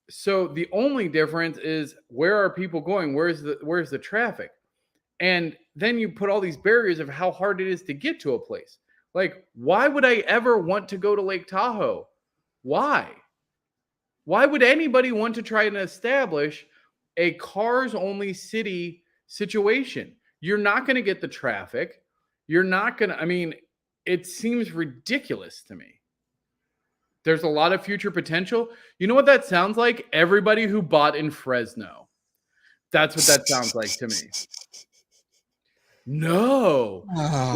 So the only difference is where are people going? Where's the traffic? And then you put all these barriers of how hard it is to get to a place. Like, why would I ever want to go to Lake Tahoe? Why? Why would anybody want to try and establish a cars only city situation? You're not going to get the traffic. You're not going to, I mean, it seems ridiculous to me. There's a lot of future potential. You know what that sounds like? Everybody who bought in Fresno. That's what that sounds like to me. No, Ah,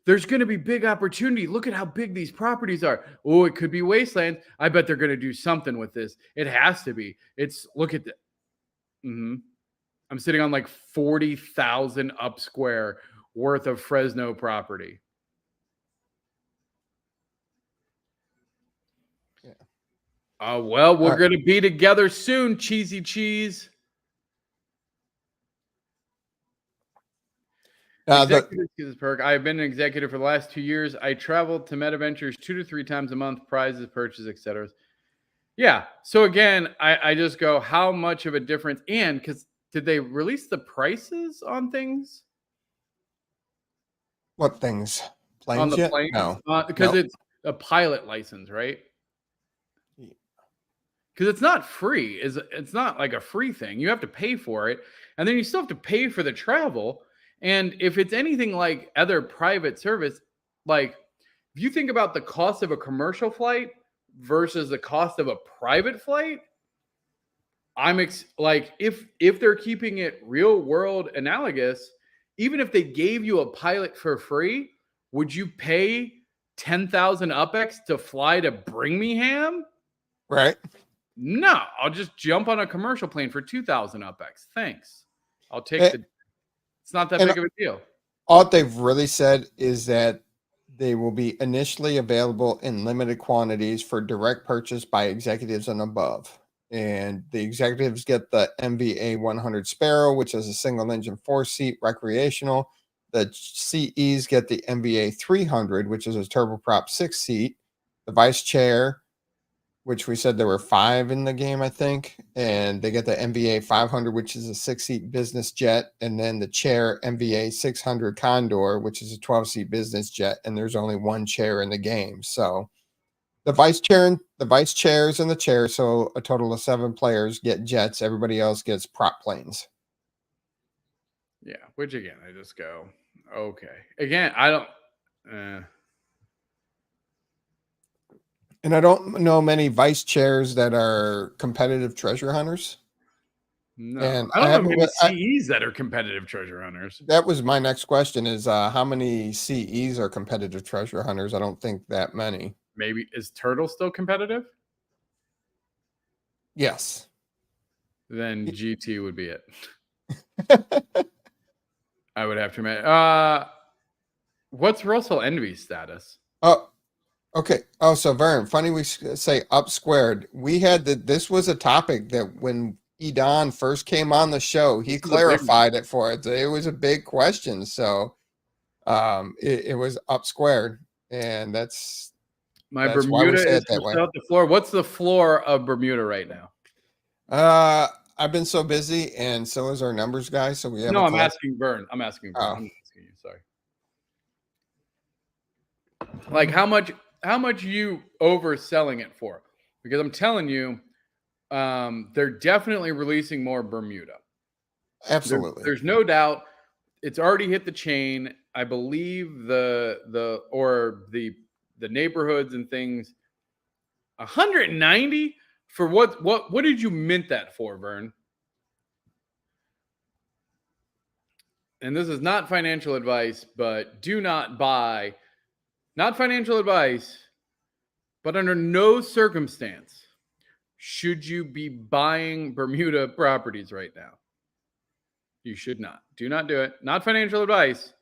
there's going to be big opportunity. Look at how big these properties are. Oh, it could be wasteland. I bet they're going to do something with this. It has to be. Look at the. I'm sitting on like 40,000 up square worth of Fresno property. Yeah. Well, we're going to be together soon, cheesy cheese. Executive this perk. I have been an executive for the last 2 years. I travel to MetaVentures 2 to 3 times a month, prizes, purchases, etc. Yeah. So again, I just go, how much of a difference? And because did they release the prices on things? What things? Planes On the yet? plane? No. Because it's a pilot license, right? Because it's not free. It's not like a free thing. You have to pay for it. And then you still have to pay for the travel. And if it's anything like other private service, like if you think about the cost of a commercial flight versus the cost of a private flight, like if they're keeping it real world analogous, even if they gave you a pilot for free, would you pay 10,000 UPX to fly to Birmingham? Right. No, I'll just jump on a commercial plane for 2,000 UPX. Thanks. I'll take it's not that big of a deal. All they've really said is that they will be initially available in limited quantities for direct purchase by executives and above. And the executives get the MVA 100 Sparrow, which is a single engine 4-seat recreational. The CEs get the MVA 300, which is a turboprop 6-seat. The vice chair, which we said there were 5 in the game, I think. And they get the MVA 500, which is a 6-seat business jet. And then the chair MVA 600 Condor, which is a 12-seat business jet. And there's only 1 chair in the game. So the vice chairs and the chair. So a total of 7 players get jets. Everybody else gets prop planes. Yeah. Which again, I just go, okay. Again, I don't. And I don't know many vice chairs that are competitive treasure hunters. No, and I don't know many CEs that are competitive treasure hunters. That was my next question: is how many CEs are competitive treasure hunters? I don't think that many. Maybe is Turtle still competitive? Yes. Then GT would be it. I would have to admit. What's Russell Envy's status? Oh, okay. Oh, so Vern, funny we say up squared. We had this was a topic that when Edon first came on the show, he clarified it for us. It was a big question. So it was up squared. And that's Bermuda is out the floor. What's the floor of Bermuda right now? I've been so busy, and so is our numbers guy. So we have I'm asking Vern. I'm asking Vern. Oh. I'm not asking you. Sorry. Like how much you overselling it for? Because I'm telling you, they're definitely releasing more Bermuda. Absolutely. There's no doubt. It's already hit the chain. I believe the neighborhoods and things. 190 for what did you mint that for, Vern? And this is not financial advice, but do not buy. Not financial advice, but under no circumstance should you be buying Bermuda properties right now. You should not. Do not do it. Not financial advice,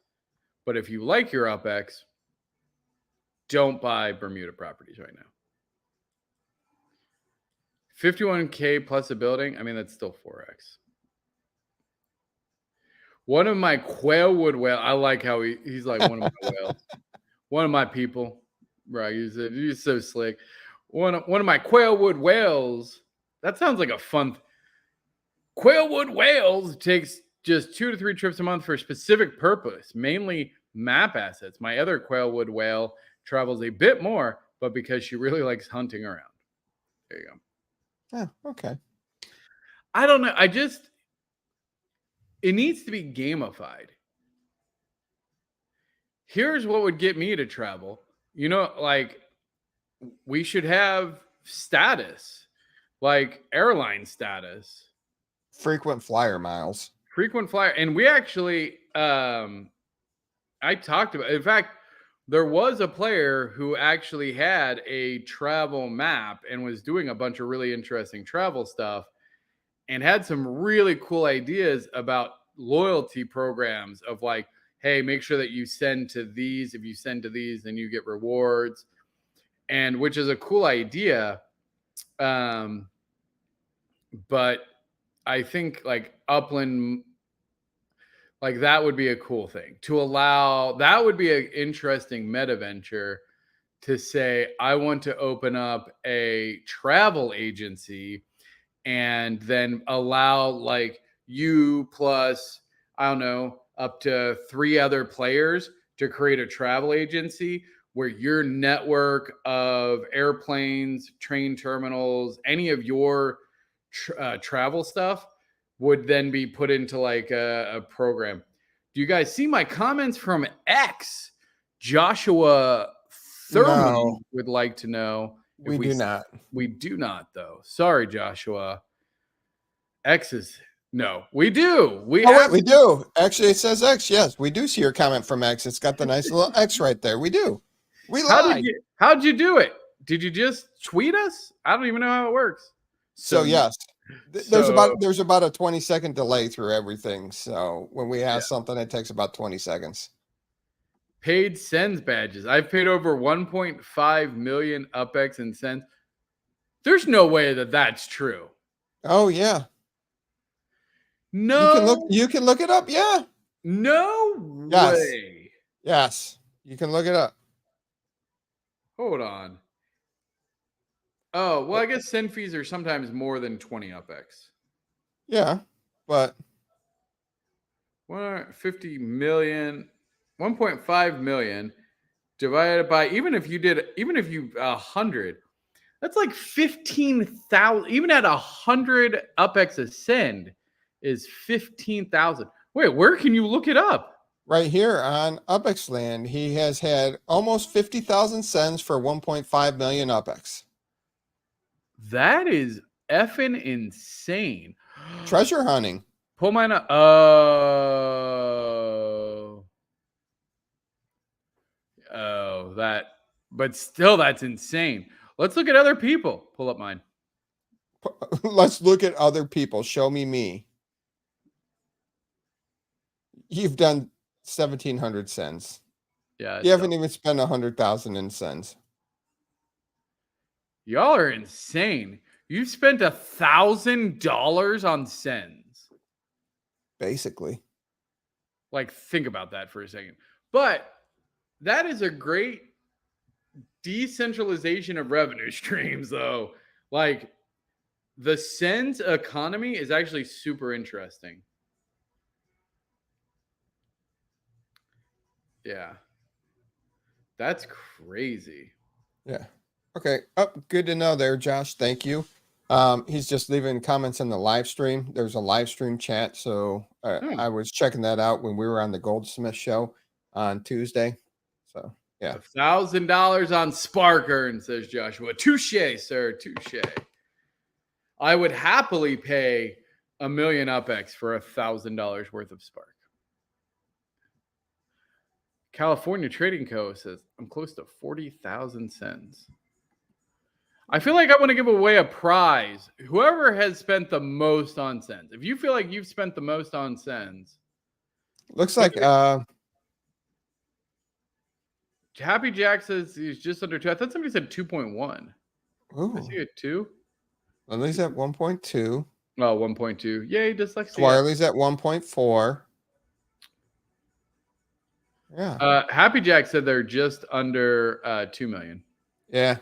but if you like your UPX, don't buy Bermuda properties right now. 51K plus a building. I mean, that's still 4X. One of my Quailwood whales. I like how he's like one of my whales. One of my people. Right. He's so slick. One of my Quailwood whales. That sounds like a fun. Quailwood whales takes just 2 to 3 trips a month for a specific purpose, mainly map assets. My other Quailwood whale travels a bit more, but because she really likes hunting around. There you go. Yeah, okay. I don't know. It needs to be gamified. Here's what would get me to travel. Like we should have status, like airline status. Frequent flyer miles. Frequent flyer. And we actually, I talked about. In fact, there was a player who actually had a travel map and was doing a bunch of really interesting travel stuff, and had some really cool ideas about loyalty programs of like, hey, make sure that you send to these. If you send to these, then you get rewards, and which is a cool idea. But I think like Upland, like that would be a cool thing to allow. That would be an interesting meta venture to say, I want to open up a travel agency and then allow like you plus, I don't know, up to 3 other players to create a travel agency where your network of airplanes, train terminals, any of your travel stuff would then be put into like a program. Do you guys see my comments from X? Joshua Thurman would like to know. We do not. We do not, though. Sorry, Joshua. X is no. We do. We do. Actually, it says X. Yes, we do see your comment from X. It's got the nice little X right there. We do. We lied. How'd you do it? Did you just tweet us? I don't even know how it works. So yes, there's about a 20-second delay through everything. So when we ask something, it takes about 20 seconds. Paid sends badges. I've paid over 1.5 million UPX in sends. There's no way that that's true. Oh yeah. No. You can look it up. Yeah. No way. Yes. You can look it up. Hold on. Oh, well, I guess send fees are sometimes more than 20 UPX. Yeah, but 150 million, 1.5 million divided by, even if you 100, that's like 15,000. Even at 100 UPX a send is 15,000. Wait, where can you look it up? Right here on UPX land, he has had almost 50,000 sends for 1.5 million UPX. That is effing insane. Treasure hunting. Pull mine up. Oh, but still, that's insane. Let's look at other people. Pull up mine. Let's look at other people. Show me. You've done 1,700 sends. Yeah. You haven't even spent 100,000 in sends. Y'all are insane. You spent $1,000 on sends. Basically. Like, think about that for a second. But that is a great decentralization of revenue streams, though. Like, the sends economy is actually super interesting. Yeah. That's crazy. Yeah. Okay. Oh, good to know there, Josh. Thank you. He's just leaving comments in the live stream. There's a live stream chat. So I was checking that out when we were on the Goldsmith show on Tuesday. So, yeah. $1,000 on Spark earn, says Joshua. Touche, sir. Touche. I would happily pay $1 million UPX for $1,000 worth of Spark. California Trading Co. says, I'm close to 40,000 sends. I feel like I want to give away a prize. Whoever has spent the most on sends. If you feel like you've spent the most on sends. Looks like Happy Jack says he's just under 2. I thought somebody said 2.1. I see it 2. Lily's at 1.2. Oh, 1.2. Yay, dyslexia. Swarley's at 1.4. Yeah. Happy Jack said they're just under 2 million. Yeah.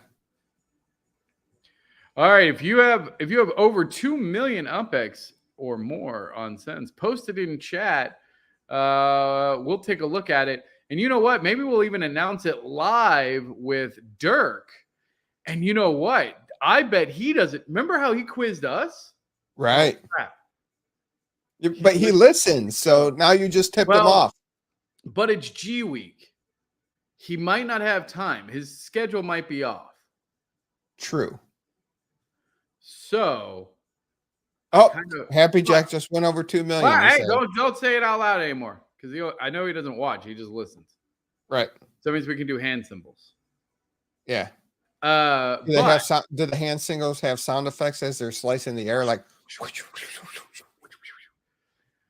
All right. If you have over 2 million UPX or more on sends, post it in chat. We'll take a look at it. And you know what? Maybe we'll even announce it live with Dirk. And you know what? I bet he doesn't. Remember how he quizzed us? Right. Oh, crap. But he listens. So now you just tipped him off. But it's G Week. He might not have time. His schedule might be off. True. So. Oh, Happy Jack just went over 2 million. Hey, don't say it out loud anymore. because I know he doesn't watch; he just listens. Right. So that means we can do hand symbols. Yeah. But Do the hand singles have sound effects as they're slicing the air? Like,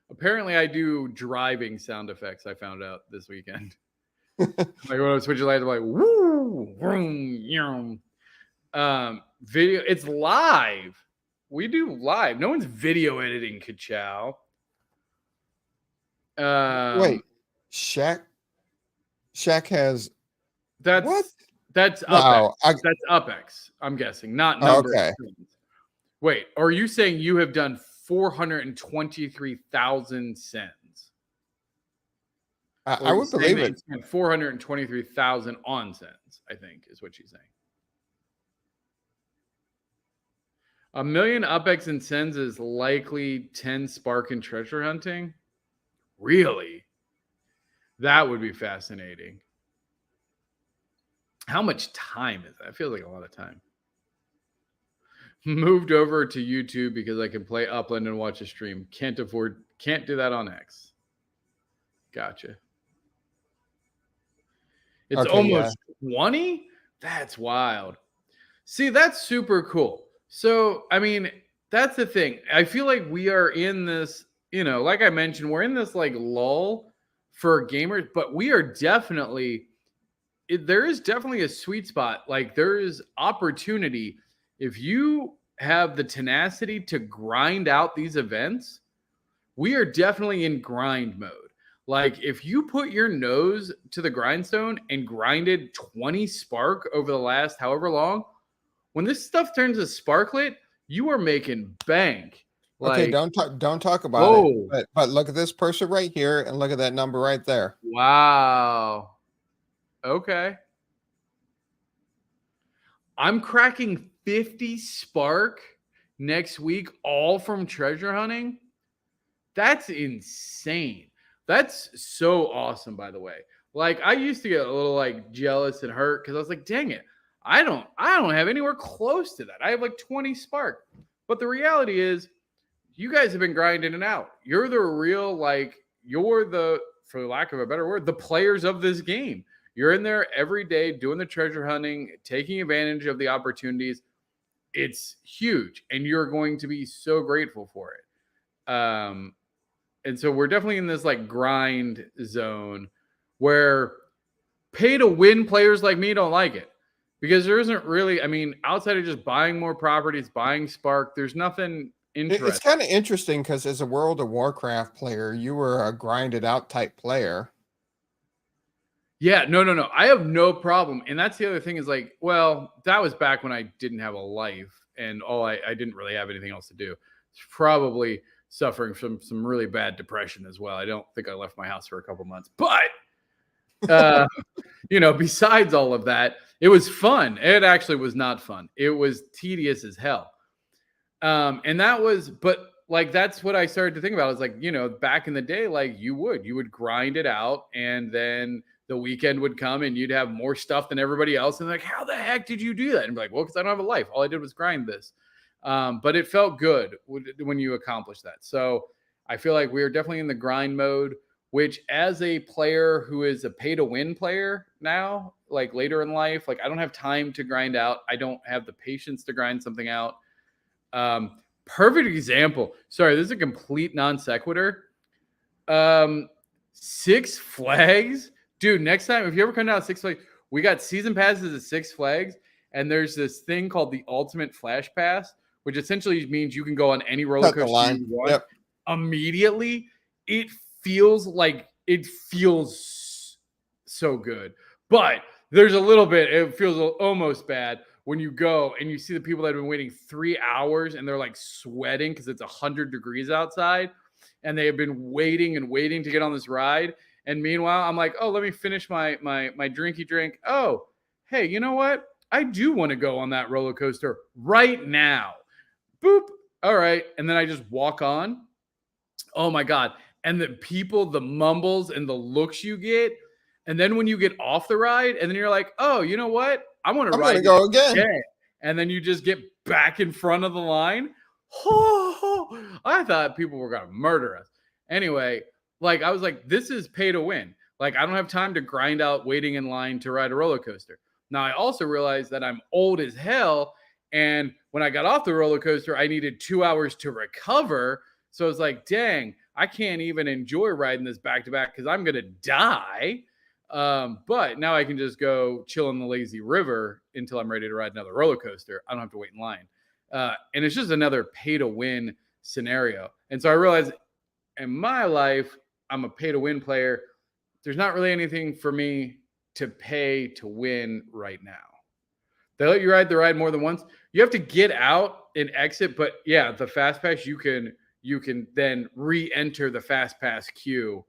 apparently, I do driving sound effects. I found out this weekend. Like when I switch the lights, I'm like, woo, vroom, yum. Video, it's live. We do live. No one's video editing, Kachow. wait, Shaq has That's what? That's UPX. No, That's UPX. I'm guessing, not number. Okay. Wait, are you saying you have done 423,000 cents? I would believe it. 423,000 on cents, I think, is what she's saying. 1 million UPX and cents is likely 10 spark and treasure hunting. Really? That would be fascinating. How much time is that? It feels like a lot of time. Moved over to YouTube because I can play Upland and watch a stream. Can't do that on X. Gotcha. It's Okay, almost 20? That's wild. See, that's super cool. So, I mean, that's the thing. I feel like we are in this, like I mentioned, we're in this like lull for gamers, but we are definitely, there is definitely a sweet spot. Like there is opportunity. If you have the tenacity to grind out these events, we are definitely in grind mode. Like if you put your nose to the grindstone and grinded 20 spark over the last however long, when this stuff turns to sparklet, you are making bank. Like, Okay, don't talk about it. But look at this person right here and look at that number right there. Wow. Okay. I'm cracking 50 spark next week, all from treasure hunting. That's insane. That's so awesome, by the way. Like I used to get a little like jealous and hurt because I was like, dang it, I don't have anywhere close to that. I have like 20 spark. But the reality is, you guys have been grinding it out. You're the real, like, you're the, for lack of a better word, the players of this game. You're in there every day doing the treasure hunting, taking advantage of the opportunities. It's huge, and you're going to be so grateful for it. And so we're definitely in this like grind zone where pay to win players like me don't like it because there isn't really, I mean, outside of just buying more properties, buying spark, there's nothing interesting. It's kind of interesting because as a World of Warcraft player, you were a grinded out type player. Yeah, no. I have no problem. And that's the other thing is like, well, that was back when I didn't have a life and I didn't really have anything else to do. It's probably suffering from some really bad depression as well. I don't think I left my house for a couple months, but besides all of that, it was fun. It actually was not fun. It was tedious as hell. And that was, but like, that's what I started to think about. It's like, back in the day, like you would grind it out and then the weekend would come and you'd have more stuff than everybody else. And like, how the heck did you do that? And be like, well, because I don't have a life. All I did was grind this. But it felt good when you accomplished that. So I feel like we are definitely in the grind mode, which as a player who is a pay to win player now, like later in life, like I don't have time to grind out. I don't have the patience to grind something out. Perfect example. Sorry, this is a complete non sequitur. Six Flags. Dude, next time, if you ever come down to Six Flags, we got season passes at Six Flags, and there's this thing called the Ultimate Flash Pass, which essentially means you can go on any roller coaster you want immediately. It feels so good. But there's a little bit, it feels almost bad when you go and you see the people that have been waiting 3 hours and they're like sweating because it's 100 degrees outside and they have been waiting and waiting to get on this ride. And meanwhile, I'm like, oh, let me finish my drinky drink. Oh, hey, you know what? I do want to go on that roller coaster right now. Boop. All right. And then I just walk on. Oh my God. And the people, the mumbles and the looks you get. And then when you get off the ride and then you're like, oh, you know what? I want to ride go again. And then you just get back in front of the line. Oh, I thought people were going to murder us. Anyway, like, I was like, this is pay to win. Like, I don't have time to grind out waiting in line to ride a roller coaster. Now, I also realized that I'm old as hell. And when I got off the roller coaster, I needed 2 hours to recover. So I was like, dang, I can't even enjoy riding this back to back because I'm going to die. But now I can just go chill in the lazy river until I'm ready to ride another roller coaster. I don't have to wait in line. And it's just another pay to win scenario. And so I realized in my life, I'm a pay to win player. There's not really anything for me to pay to win right now. They let you ride the ride more than once. You have to get out and exit, but yeah, the fast pass you can then re-enter the fast pass queue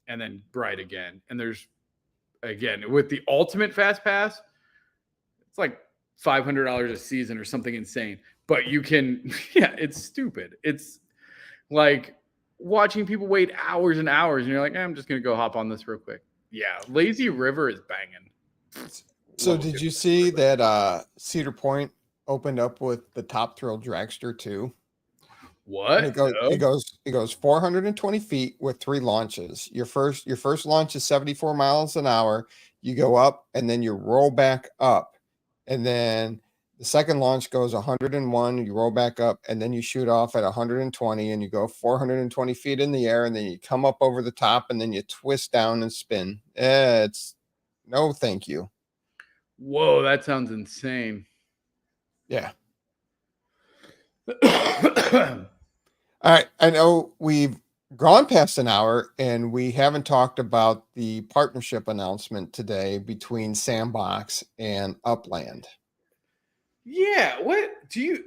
and then ride again. And there's again with the ultimate fast pass, it's like $500 a season or something insane. But you can, yeah, it's stupid. It's like watching people wait hours and hours, and you're like, I'm just gonna go hop on this real quick. Yeah, Lazy River is banging. So did you see that Cedar Point opened up with the Top Thrill Dragster too? What? And it goes 420 feet with 3 launches. Your first launch is 74 miles an hour. You go up and then you roll back up. And then the second launch goes 101, you roll back up, and then you shoot off at 120 and you go 420 feet in the air, and then you come up over the top and then you twist down and spin. It's no thank you. Whoa, that sounds insane. Yeah. All right. I know we've gone past an hour and we haven't talked about the partnership announcement today between Sandbox and Upland. Yeah, what do you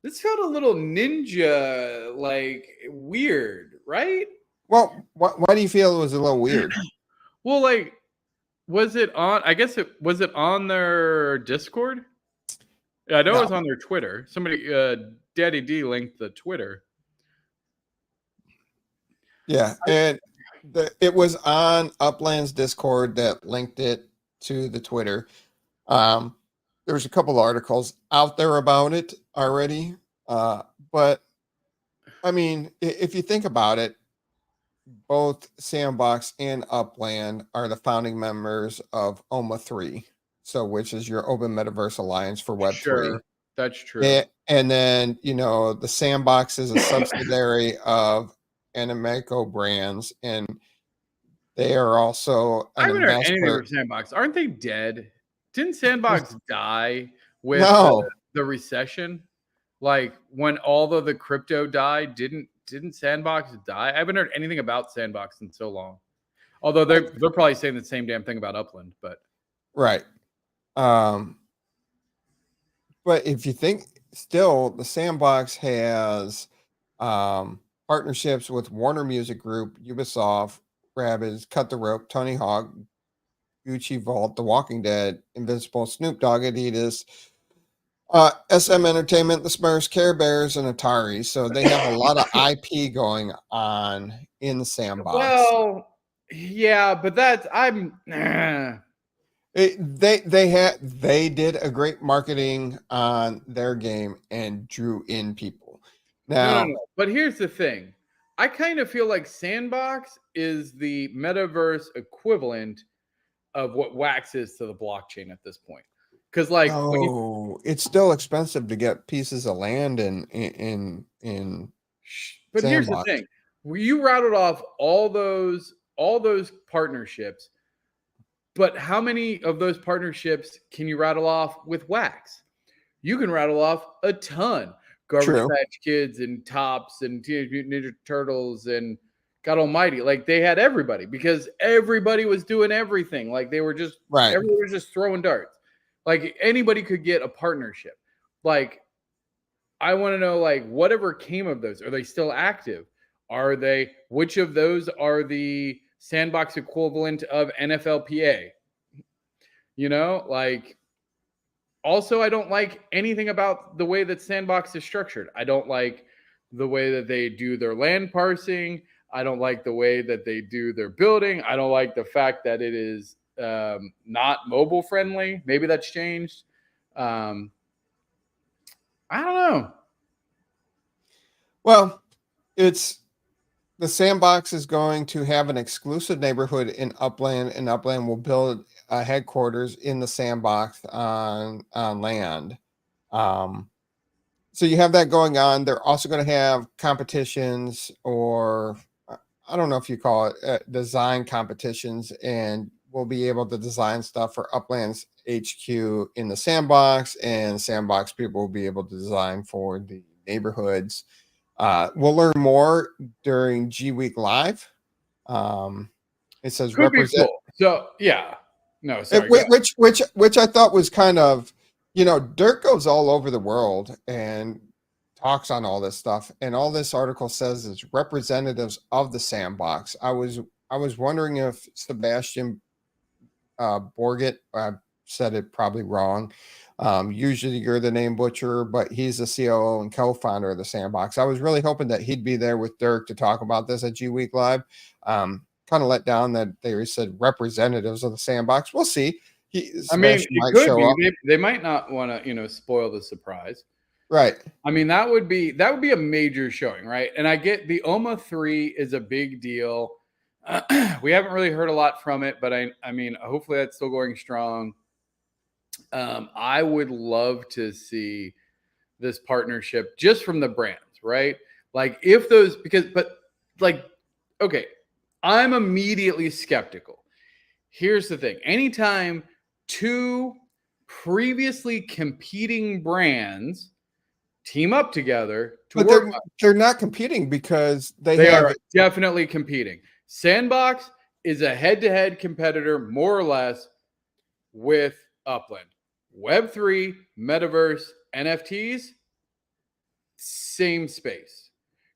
this felt a little ninja like weird, right? Well, why do you feel it was a little weird? Well, like was it on was it on their Discord? Yeah, I know it was on their Twitter. Somebody Daddy D linked the Twitter. Yeah, and it was on Upland's Discord that linked it to the Twitter. There's a couple articles out there about it already. But I mean, if you think about it, both Sandbox and Upland are the founding members of OMA 3. So which is your Open Metaverse Alliance for Web3. Sure, that's true. And then, the Sandbox is a subsidiary of Animeco Brands, and they are also I haven't heard anything from Sandbox. Aren't they dead? Didn't Sandbox die with the recession? Like when all of the crypto died, didn't Sandbox die? I haven't heard anything about Sandbox in so long. Although they're probably saying the same damn thing about Upland, but right. But if you think still, the Sandbox has partnerships with Warner Music Group, Ubisoft, Rabbids, Cut the Rope, Tony Hawk, Gucci Vault, The Walking Dead, Invincible, Snoop Dogg, Adidas, SM Entertainment, The Smurfs, Care Bears, and Atari. So they have a lot of IP going on in the Sandbox. Well, yeah, but They did a great marketing on their game and drew in people. Now, no. But here's the thing. I kind of feel like Sandbox is the metaverse equivalent of what Wax is to the blockchain at this point. Because it's still expensive to get pieces of land in But Sandbox. Here's the thing. You routed off all those partnerships. But how many of those partnerships can you rattle off with Wax? You can rattle off a ton. Garbage Patch Kids and Tops and Teenage Mutant Ninja Turtles and God Almighty. Like they had everybody because everybody was doing everything. Like they were just everyone was just throwing darts. Like anybody could get a partnership. Like I want to know, like, whatever came of those. Are they still active? Which of those are the Sandbox equivalent of NFLPA? Also, I don't like anything about the way that Sandbox is structured. I don't like the way that they do their land parsing. I don't like the way that they do their building. I don't like the fact that it is not mobile friendly. Maybe that's changed. I don't know. Well, it's the sandbox is going to have an exclusive neighborhood in Upland, and Upland will build a headquarters in the sandbox on land. So you have that going on. They're also going to have competitions, or I don't know if you call it design competitions, and we'll be able to design stuff for Upland's HQ in the sandbox, and sandbox people will be able to design for the neighborhoods. We'll learn more during G Week Live. It says Could be represent, cool. So yeah, no, sorry. which I thought was kind of, Dirk goes all over the world and talks on all this stuff, and all this article says is representatives of the sandbox. I was wondering if Sebastian Borget, I said it probably wrong. Usually you're the name butcher, but he's the COO and co-founder of the sandbox. I was really hoping that he'd be there with Dirk to talk about this at G Week Live. Kind of let down that they said representatives of the sandbox. We'll see. It might could show be. up. They might not want to, spoil the surprise. Right. I mean, that would be a major showing, right? And I get the OMA 3 is a big deal. We haven't really heard a lot from it, but I mean, hopefully that's still going strong. I would love to see this partnership just from the brands, right? Like if those, okay, I'm immediately skeptical. Here's the thing. Anytime two previously competing brands team up together to But work, they're not competing because they are definitely competing. Sandbox is a head-to-head competitor, more or less, with Upland. Web3, metaverse, NFTs, same space.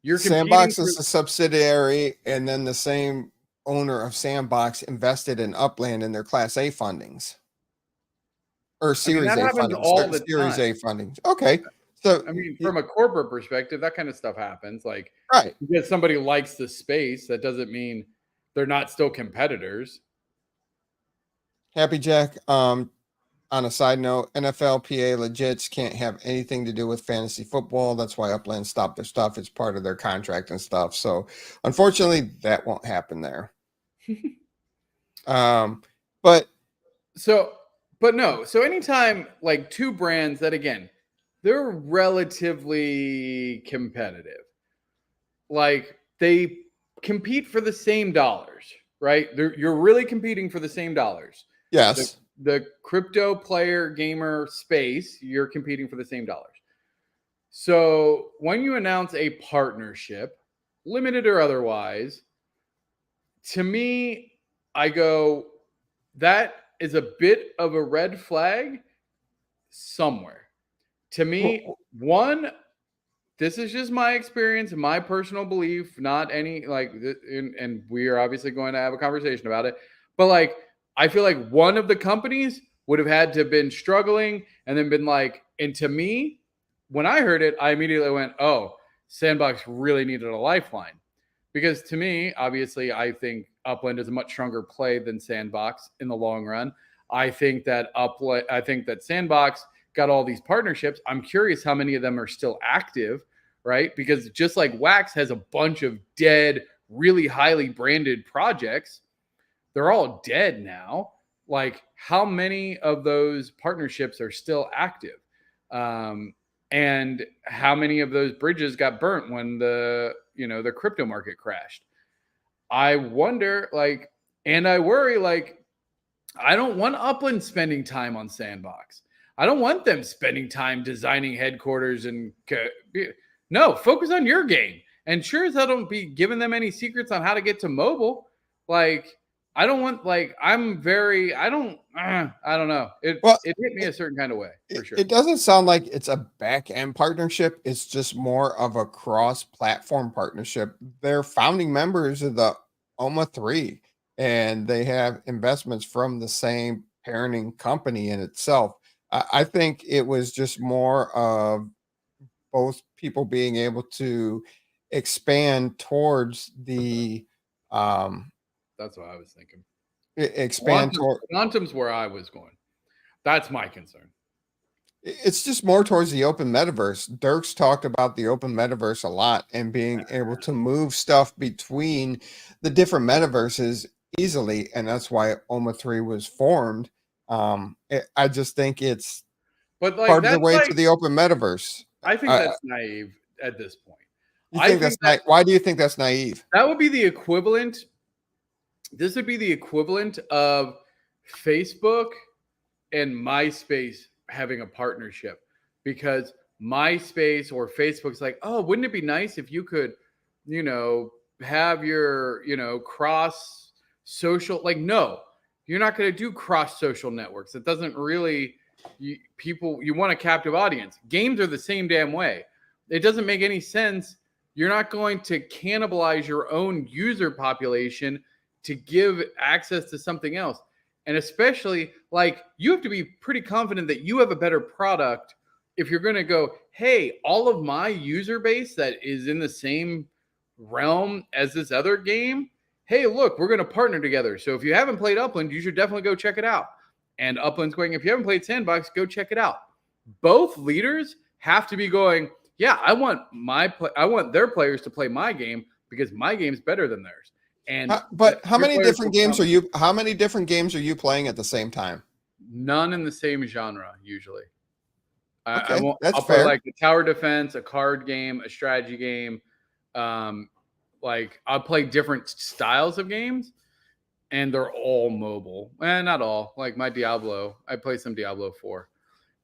You're Sandbox is a subsidiary, and then the same owner of Sandbox invested in Upland in their Class A fundings or Series A fundings. Series A fundings. Okay. So I mean, from a corporate perspective, that kind of stuff happens. Like, right, because somebody likes the space, that doesn't mean they're not still competitors. Happy Jack. On a side note, NFL PA legits can't have anything to do with fantasy football. That's why Upland stopped their stuff. It's part of their contract and stuff. So unfortunately, that won't happen there. But no. So anytime like two brands that, again, they're relatively competitive. Like they compete for the same dollars, right? You're really competing for the same dollars. Yes. The crypto player gamer space, you're competing for the same dollars. So when you announce a partnership, limited or otherwise, to me, I go, that is a bit of a red flag somewhere. To me, one, this is just my experience and my personal belief, not any and we are obviously going to have a conversation about it. But like, I feel like one of the companies would have had to have been struggling and then been like, and to me, when I heard it, I immediately went, oh, Sandbox really needed a lifeline. Because to me, obviously, I think Upland is a much stronger play than Sandbox in the long run. I think that Sandbox got all these partnerships. I'm curious how many of them are still active, right? Because just like Wax has a bunch of dead, really highly branded projects, they're all dead now. Like how many of those partnerships are still active? And how many of those bridges got burnt when the crypto market crashed? I wonder, and I worry, I don't want Upland spending time on Sandbox. I don't want them spending time designing headquarters no, focus on your game. And sure as hell don't be giving them any secrets on how to get to mobile. I don't want, I don't know. It hit me a certain kind of way, for sure. It doesn't sound like it's a back-end partnership. It's just more of a cross-platform partnership. They're founding members of the OMA 3, and they have investments from the same parenting company in itself. I think it was just more of both people being able to expand towards the that's what I was thinking. Expand toward Quantum's where I was going. That's my concern. It's just more towards the open metaverse. Dirk's talked about the open metaverse a lot and being able to move stuff between the different metaverses easily, and that's why OMA 3 was formed. I just think it's But like part of the that's way like to the open metaverse. I think that's naive at this point. You I think think that's why do you think that's naive? That would be the equivalent. This would be the equivalent of Facebook and MySpace having a partnership, because MySpace or Facebook's like, oh, wouldn't it be nice if you could, have your, cross social, like, no, you're not going to do cross social networks. It doesn't really, you want a captive audience. Games are the same damn way. It doesn't make any sense. You're not going to cannibalize your own user population to give access to something else. And especially, like, you have to be pretty confident that you have a better product if you're going to go, hey, all of my user base that is in the same realm as this other game, hey, look, we're going to partner together. So if you haven't played Upland, you should definitely go check it out. And Upland's going, if you haven't played Sandbox, go check it out. Both leaders have to be going, yeah, I want their players to play my game because my game's better than theirs. And but how many different games are you playing at the same time? None in the same genre usually. Okay, I'll play like a tower defense, a card game, a strategy game. Like I'll play different styles of games, and they're all mobile. Not all. Like my Diablo, I play some Diablo 4.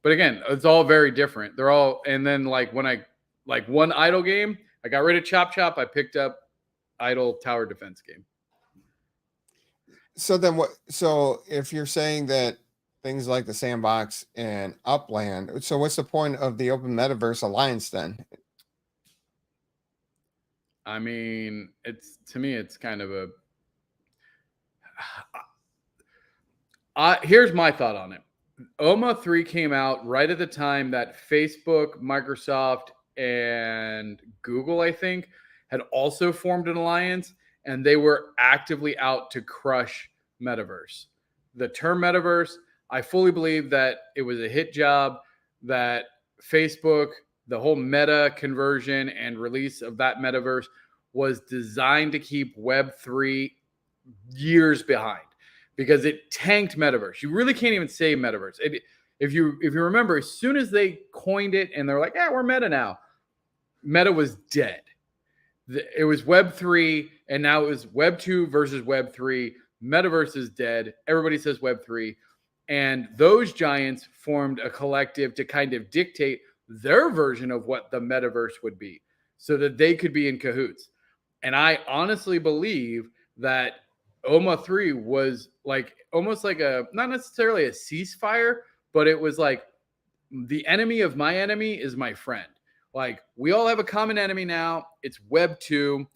But again, it's all very different. They're all, and then like when I like one idle game, I got rid of Chop Chop. I picked up idle tower defense game. So then what? So if you're saying that things like the Sandbox and Upland, so what's the point of the Open Metaverse Alliance then? I mean, to me, it's kind of here's my thought on it. OMA 3 came out right at the time that Facebook, Microsoft, and Google, I think, had also formed an alliance, and they were actively out to crush metaverse. The term metaverse, I fully believe that it was a hit job, that Facebook, the whole meta conversion and release of that metaverse was designed to keep Web3 years behind because it tanked metaverse. You really can't even say metaverse. If you remember, as soon as they coined it and they're like, yeah, we're meta now, meta was dead. It was Web3, and now it was Web2 versus Web3. Metaverse is dead. Everybody says Web3. And those giants formed a collective to kind of dictate their version of what the metaverse would be so that they could be in cahoots. And I honestly believe that OMA 3 was like almost like not necessarily a ceasefire, but it was like the enemy of my enemy is my friend. Like, we all have a common enemy now. It's Web 2.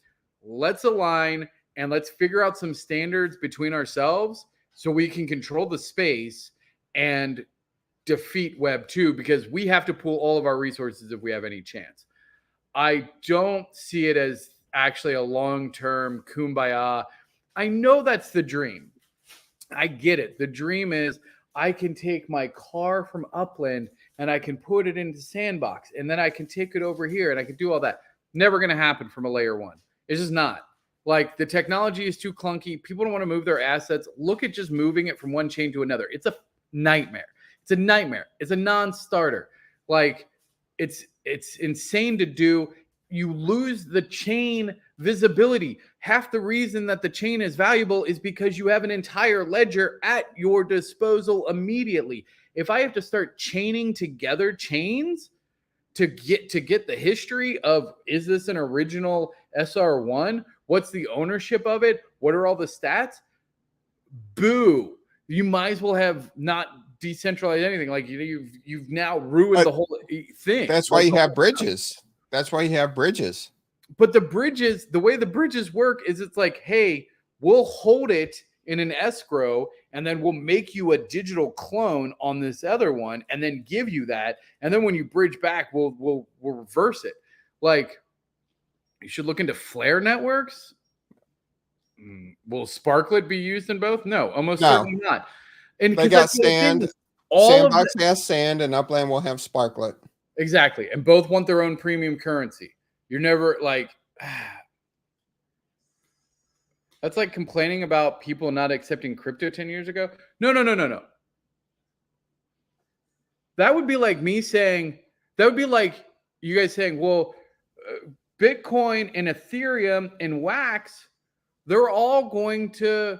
Let's align and let's figure out some standards between ourselves so we can control the space and defeat Web 2, because we have to pool all of our resources if we have any chance. I don't see it as actually a long-term kumbaya. I know that's the dream. I get it. The dream is I can take my car from Upland and I can put it into Sandbox, and then I can take it over here and I can do all that. Never going to happen from a layer 1. It's just not. Like, the technology is too clunky. People don't want to move their assets. Look at just moving it from one chain to another. It's a nightmare. It's a nightmare. It's a non-starter. Like, it's insane to do. You lose the chain visibility. Half the reason that the chain is valuable is because you have an entire ledger at your disposal immediately. If I have to start chaining together chains to get the history of, is this an original SR1? What's the ownership of it? What are all the stats? Boo. You might as well have not decentralized anything. Like, you've now ruined the whole thing. That's why you have bridges. That's why you have bridges. But the way the bridges work is it's like, hey, we'll hold it in an escrow and then we'll make you a digital clone on this other one and then give you that. And then when you bridge back, we'll reverse it. Like, you should look into Flare networks. Will Sparklet be used in both? No, almost certainly not. And they got stand. all of Sandbox has Sand, and Upland will have Sparklet. exactly, and both want their own premium currency. You're never like. That's like complaining about people not accepting crypto 10 years ago. No. That would be like me saying, that would be like you guys saying, well, Bitcoin and Ethereum and Wax, they're all going to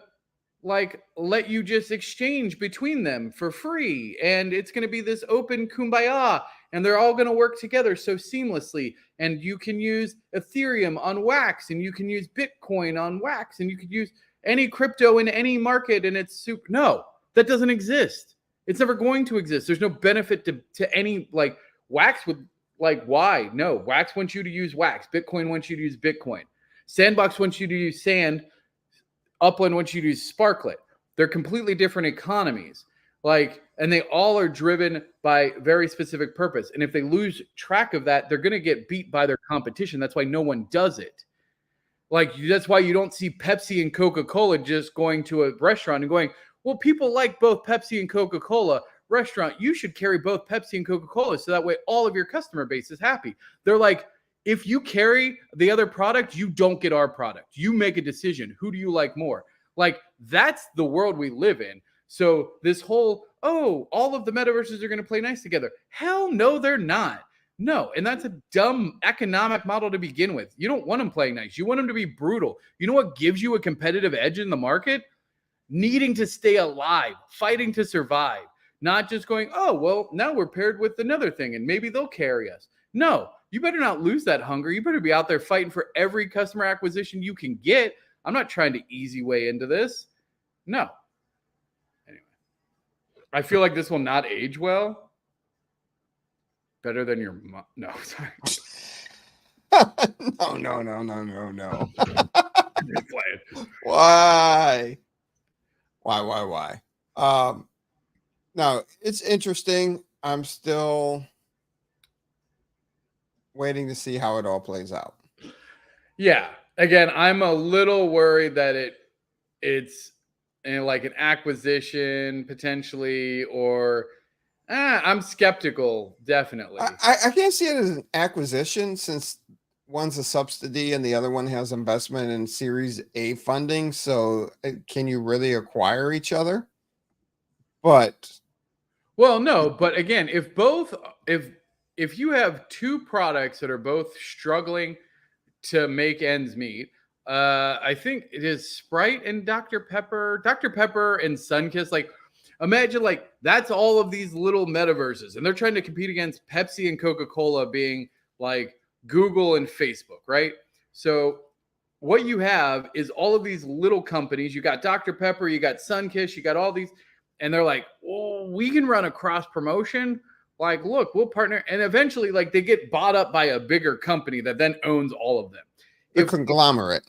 like let you just exchange between them for free. And it's going to be this open kumbaya. And they're all going to work together so seamlessly. And you can use Ethereum on Wax, and you can use Bitcoin on Wax, and you could use any crypto in any market, and it's super. No, that doesn't exist. It's never going to exist. There's no benefit to any like Wax would like why? No, Wax wants you to use Wax. Bitcoin wants you to use Bitcoin. Sandbox wants you to use Sand. Upland wants you to use Sparklet. They're completely different economies. Like, and they all are driven by very specific purpose. And if they lose track of that, they're going to get beat by their competition. That's why no one does it. Like, that's why you don't see Pepsi and Coca-Cola just going to a restaurant and going, well, people like both Pepsi and Coca-Cola. Restaurant, you should carry both Pepsi and Coca-Cola so that way all of your customer base is happy. They're like, if you carry the other product, you don't get our product. You make a decision. Who do you like more? Like, that's the world we live in. So this whole, oh, all of the metaverses are going to play nice together. Hell no, they're not. No, and that's a dumb economic model to begin with. You don't want them playing nice. You want them to be brutal. You know what gives you a competitive edge in the market? Needing to stay alive, fighting to survive, not just going, oh, well, now we're paired with another thing and maybe they'll carry us. No, you better not lose that hunger. You better be out there fighting for every customer acquisition you can get. I'm not trying to easy way into this. No. Anyway, I feel like this will not age well. Better than your mom. No, sorry. No. Why? No, it's interesting. I'm still waiting to see how it all plays out. Yeah. Again, I'm a little worried that it's like an acquisition potentially, or I'm skeptical, definitely. I can't see it as an acquisition since one's a subsidy and the other one has investment in Series A funding. So can you really acquire each other? But well, no, but again, if you have two products that are both struggling to make ends meet, I think it is Sprite and Dr. Pepper and Sunkist. Like, imagine like that's all of these little metaverses, and they're trying to compete against Pepsi and Coca-Cola being like Google and Facebook, right? So what you have is all of these little companies. You got Dr. Pepper, you got Sunkist, you got all these, and they're like, oh, we can run a cross promotion. Like, look, we'll partner. And eventually, like, they get bought up by a bigger company that then owns all of them. A conglomerate.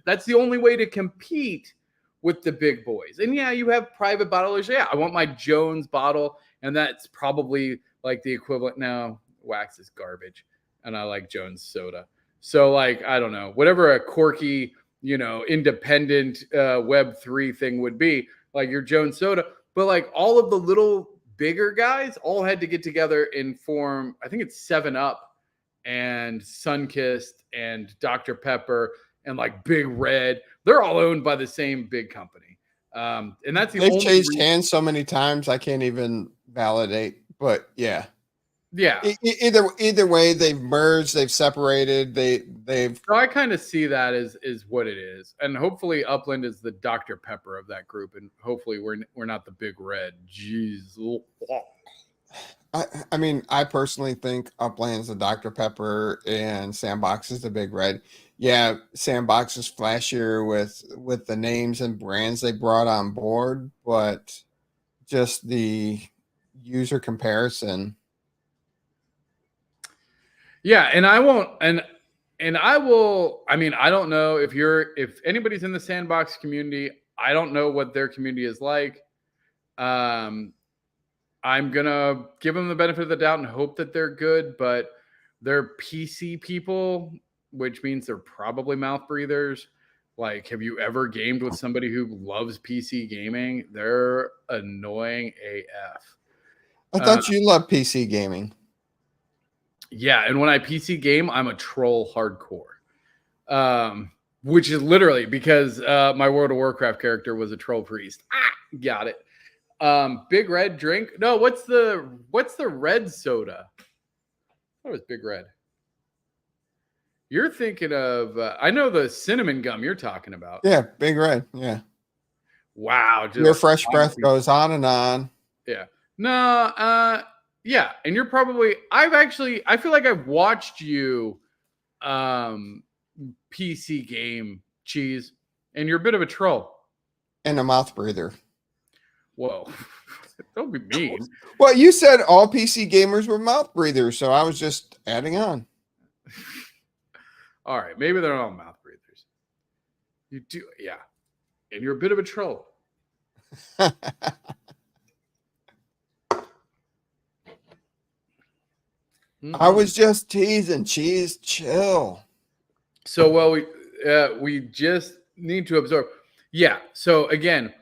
That's the only way to compete with the big boys. And yeah, you have private bottlers. Yeah, I want my Jones bottle. And that's probably like the equivalent. Now, Wax is garbage. And I like Jones soda. So, like, I don't know, whatever a quirky, independent Web3 thing would be, like your Jones soda. But like all of the little bigger guys all had to get together and form, I think it's 7-Up and Sunkist and Dr. Pepper and like Big Red. They're all owned by the same big company. And that's they've changed hands so many times I can't even validate. But yeah. Yeah. Either way, they've merged, they've separated, they've. So I kind of see that as what it is, and hopefully Upland is the Dr. Pepper of that group, and hopefully we're not the Big Red. Jeez. I mean, I personally think Upland's the Dr. Pepper and Sandbox is the Big Red. Yeah, Sandbox is flashier with the names and brands they brought on board, but just the user comparison. Yeah, and I won't, and I will. I mean, I don't know if anybody's in the Sandbox community. I don't know what their community is like. I'm gonna give them the benefit of the doubt and hope that they're good, but they're PC people, which means they're probably mouth breathers. Like, have you ever gamed with somebody who loves PC gaming? They're annoying AF. I thought you loved PC gaming. Yeah, and when I PC game, I'm a troll hardcore. Which is literally because my World of Warcraft character was a troll priest. Got it. Big Red drink. No, what's the red soda? That was Big Red. You're thinking of I know the cinnamon gum you're talking about. Yeah, Big Red. Yeah. Wow. Your fresh breath goes on and on. Yeah. No, yeah, and you're probably I feel like I've watched you PC game Cheese, and you're a bit of a troll. And a mouth breather. Whoa. Don't be mean. Well, you said all PC gamers were mouth breathers, so I was just adding on. All right, maybe they're all mouth breathers. You do, yeah. And you're a bit of a troll. I was just teasing. Cheese, chill. So, well, we just need to absorb. Yeah. So again,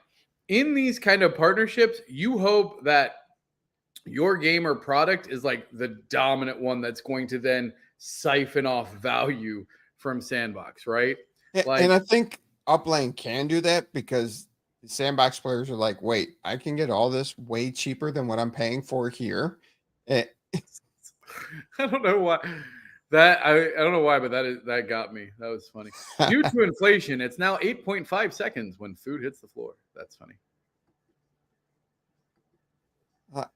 in these kind of partnerships, you hope that your game or product is like the dominant one that's going to then siphon off value from Sandbox, right? Like, and I think Upland can do that because Sandbox players are like, wait, I can get all this way cheaper than what I'm paying for here. I don't know why I don't know why, but that got me. That was funny. Due to inflation, it's now 8.5 seconds when food hits the floor. That's funny.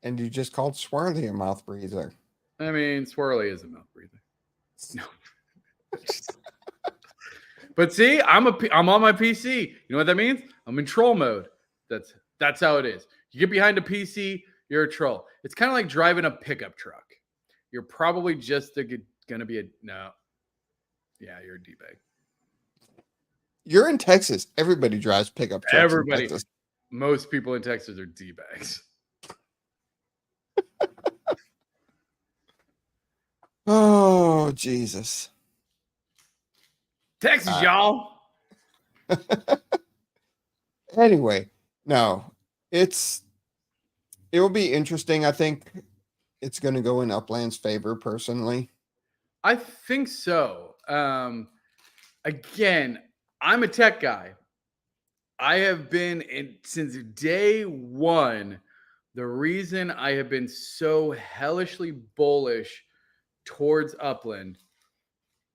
And you just called Swirly a mouth breather. I mean, Swirly is a mouth breather. No. But see, I'm on my PC. You know what that means? I'm in troll mode. That's how it is. You get behind a PC, you're a troll. It's kind of like driving a pickup truck. You're probably just going to be no. Yeah, you're a D-bag. You're in Texas. Everybody drives pickup trucks. Everybody. In Texas. Most people in Texas are D-bags. Oh, Jesus. Texas, y'all. Anyway, no, it will be interesting. I think it's going to go in Upland's favor personally. I think so. Again, I'm a tech guy. I have been since day one. The reason I have been so hellishly bullish towards Upland,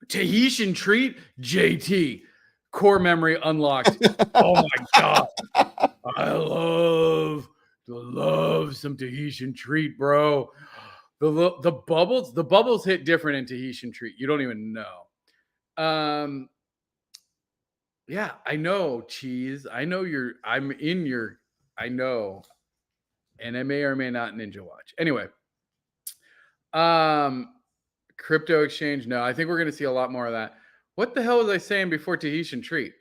Tahitian treat, JT, core memory unlocked. Oh my God. I love some Tahitian treat, bro. The bubbles hit different in Tahitian treat. You don't even know. Yeah, I know, Cheese. I know I know. And I may or may not ninja watch. Anyway. Crypto exchange. No, I think we're going to see a lot more of that. What the hell was I saying before Tahitian treat?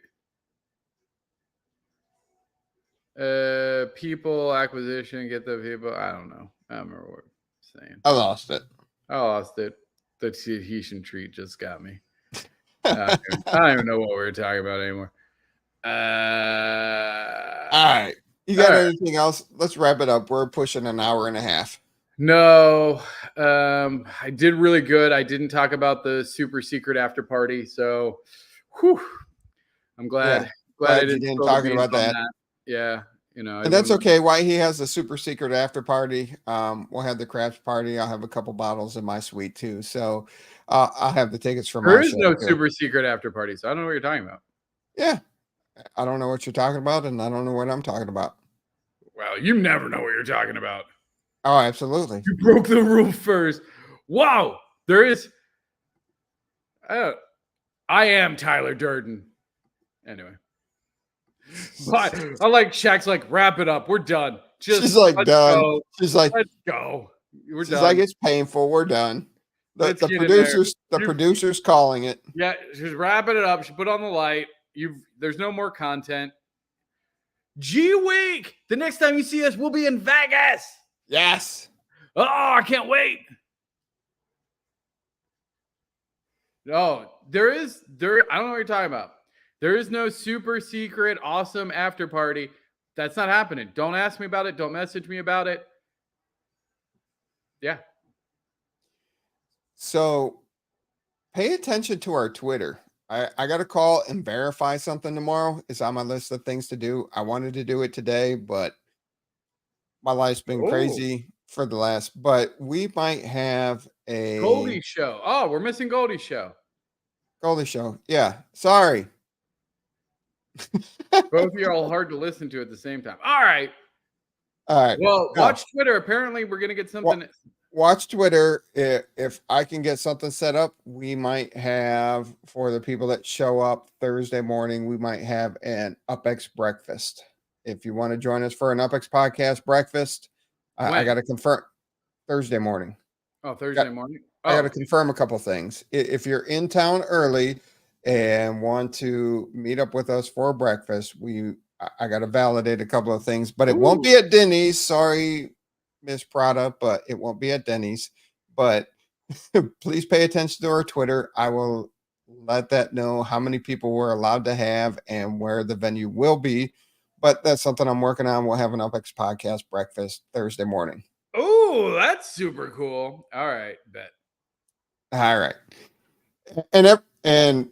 People acquisition, get the people. I don't know. I don't remember what I'm saying. I lost it. The Tahitian treat just got me. I don't even know what we were talking about anymore. All right. You got anything else? Let's wrap it up. We're pushing an hour and a half. No, I did really good. I didn't talk about the super secret after party, so I'm glad. Yeah, glad I didn't talk about that. Yeah, and that's okay. Why he has a super secret after party? We'll have the craps party. I'll have a couple bottles in my suite too. So I'll have the tickets for my. There is no super secret after party, so I don't know what you're talking about. Yeah, I don't know what you're talking about, and I don't know what I'm talking about. Well, you never know what you're talking about. Oh, absolutely. You broke the rule first. Wow. There is. I am Tyler Durden. Anyway. But I like Shaq's like, wrap it up. We're done. She's like, done. Go. She's like, let's go. We're she's done. like, it's painful. We're done. The producer's calling it. Yeah, she's wrapping it up. She put on the light. There's no more content. G Week. The next time you see us, we'll be in Vegas. Yes. Oh, I can't wait. No, I don't know what you're talking about. There is no super secret, awesome after party. That's not happening. Don't ask me about it. Don't message me about it. Yeah. So pay attention to our Twitter. I got to call and verify something tomorrow. It's on my list of things to do. I wanted to do it today, but my life's been crazy for the last, but we might have a Goldie show. Oh, we're missing Goldie show. Goldie show. Yeah. Sorry. Both of you are all hard to listen to at the same time. All right. All right. Well, watch Twitter. Apparently, we're going to get something. Watch Twitter. If I can get something set up, we might have, for the people that show up Thursday morning, we might have an UPX breakfast. If you want to join us for an UPX podcast breakfast, I got to confirm Thursday morning. Oh, Thursday morning. I got to confirm a couple things. If you're in town early and want to meet up with us for breakfast, I got to validate a couple of things, but it won't be at Denny's. Sorry, Miss Prada, but it won't be at Denny's. But please pay attention to our Twitter. I will let that know how many people we're allowed to have and where the venue will be. But that's something I'm working on. We'll have an UPX podcast breakfast Thursday morning. Oh, that's super cool. All right, bet. All right. And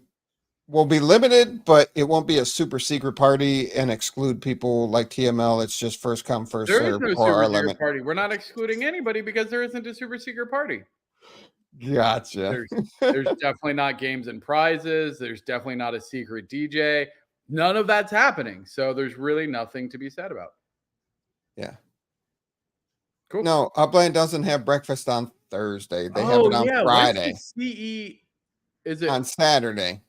we'll be limited, but it won't be a super secret party and exclude people like TML. It's just first come, first There is serve no or our super limit. secret party. We're not excluding anybody because there isn't a super secret party. Gotcha. There's definitely not games and prizes. There's definitely not a secret DJ. None of that's happening. So there's really nothing to be said about. Yeah. Cool. No, Upland doesn't have breakfast on Thursday. They have it on Friday. CE is it on Saturday?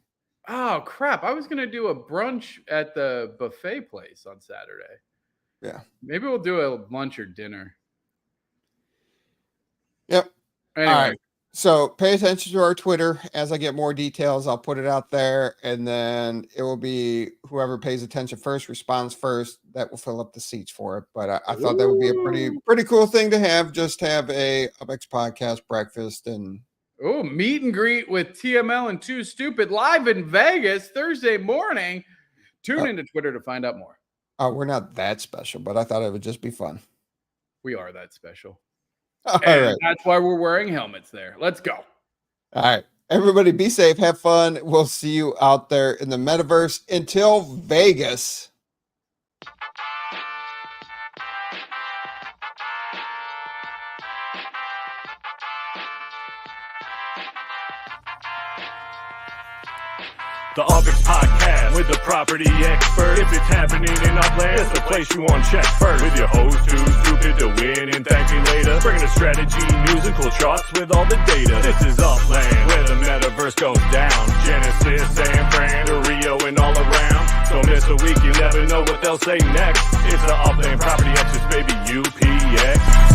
Oh crap! I was gonna do a brunch at the buffet place on Saturday. Yeah. Maybe we'll do a lunch or dinner. Yep. Anyway. All right. So pay attention to our Twitter. As I get more details, I'll put it out there, and then it will be whoever pays attention first, responds first, that will fill up the seats for it. But I thought that would be a pretty cool thing to have. Just have a UPX podcast breakfast and meet and greet with TML and Too Stupid live in Vegas Thursday morning. Tune into Twitter to find out more. We're not that special, but I thought it would just be fun. We are that special. All right. That's why we're wearing helmets there. Let's go. All right. Everybody be safe. Have fun. We'll see you out there in the metaverse. Until Vegas. The UPX Podcast with the property expert. If it's happening in Upland, it's the place you want to check first. With your host Too Stupid to Win and ThankMeLater, bringing the strategy, news, and cool charts with all the data. This is Upland, where the metaverse goes down. Genesis, San Fran, to Rio, and all around. Don't miss a week, you never know what they'll say next. It's the Upland property experts, baby, UPX.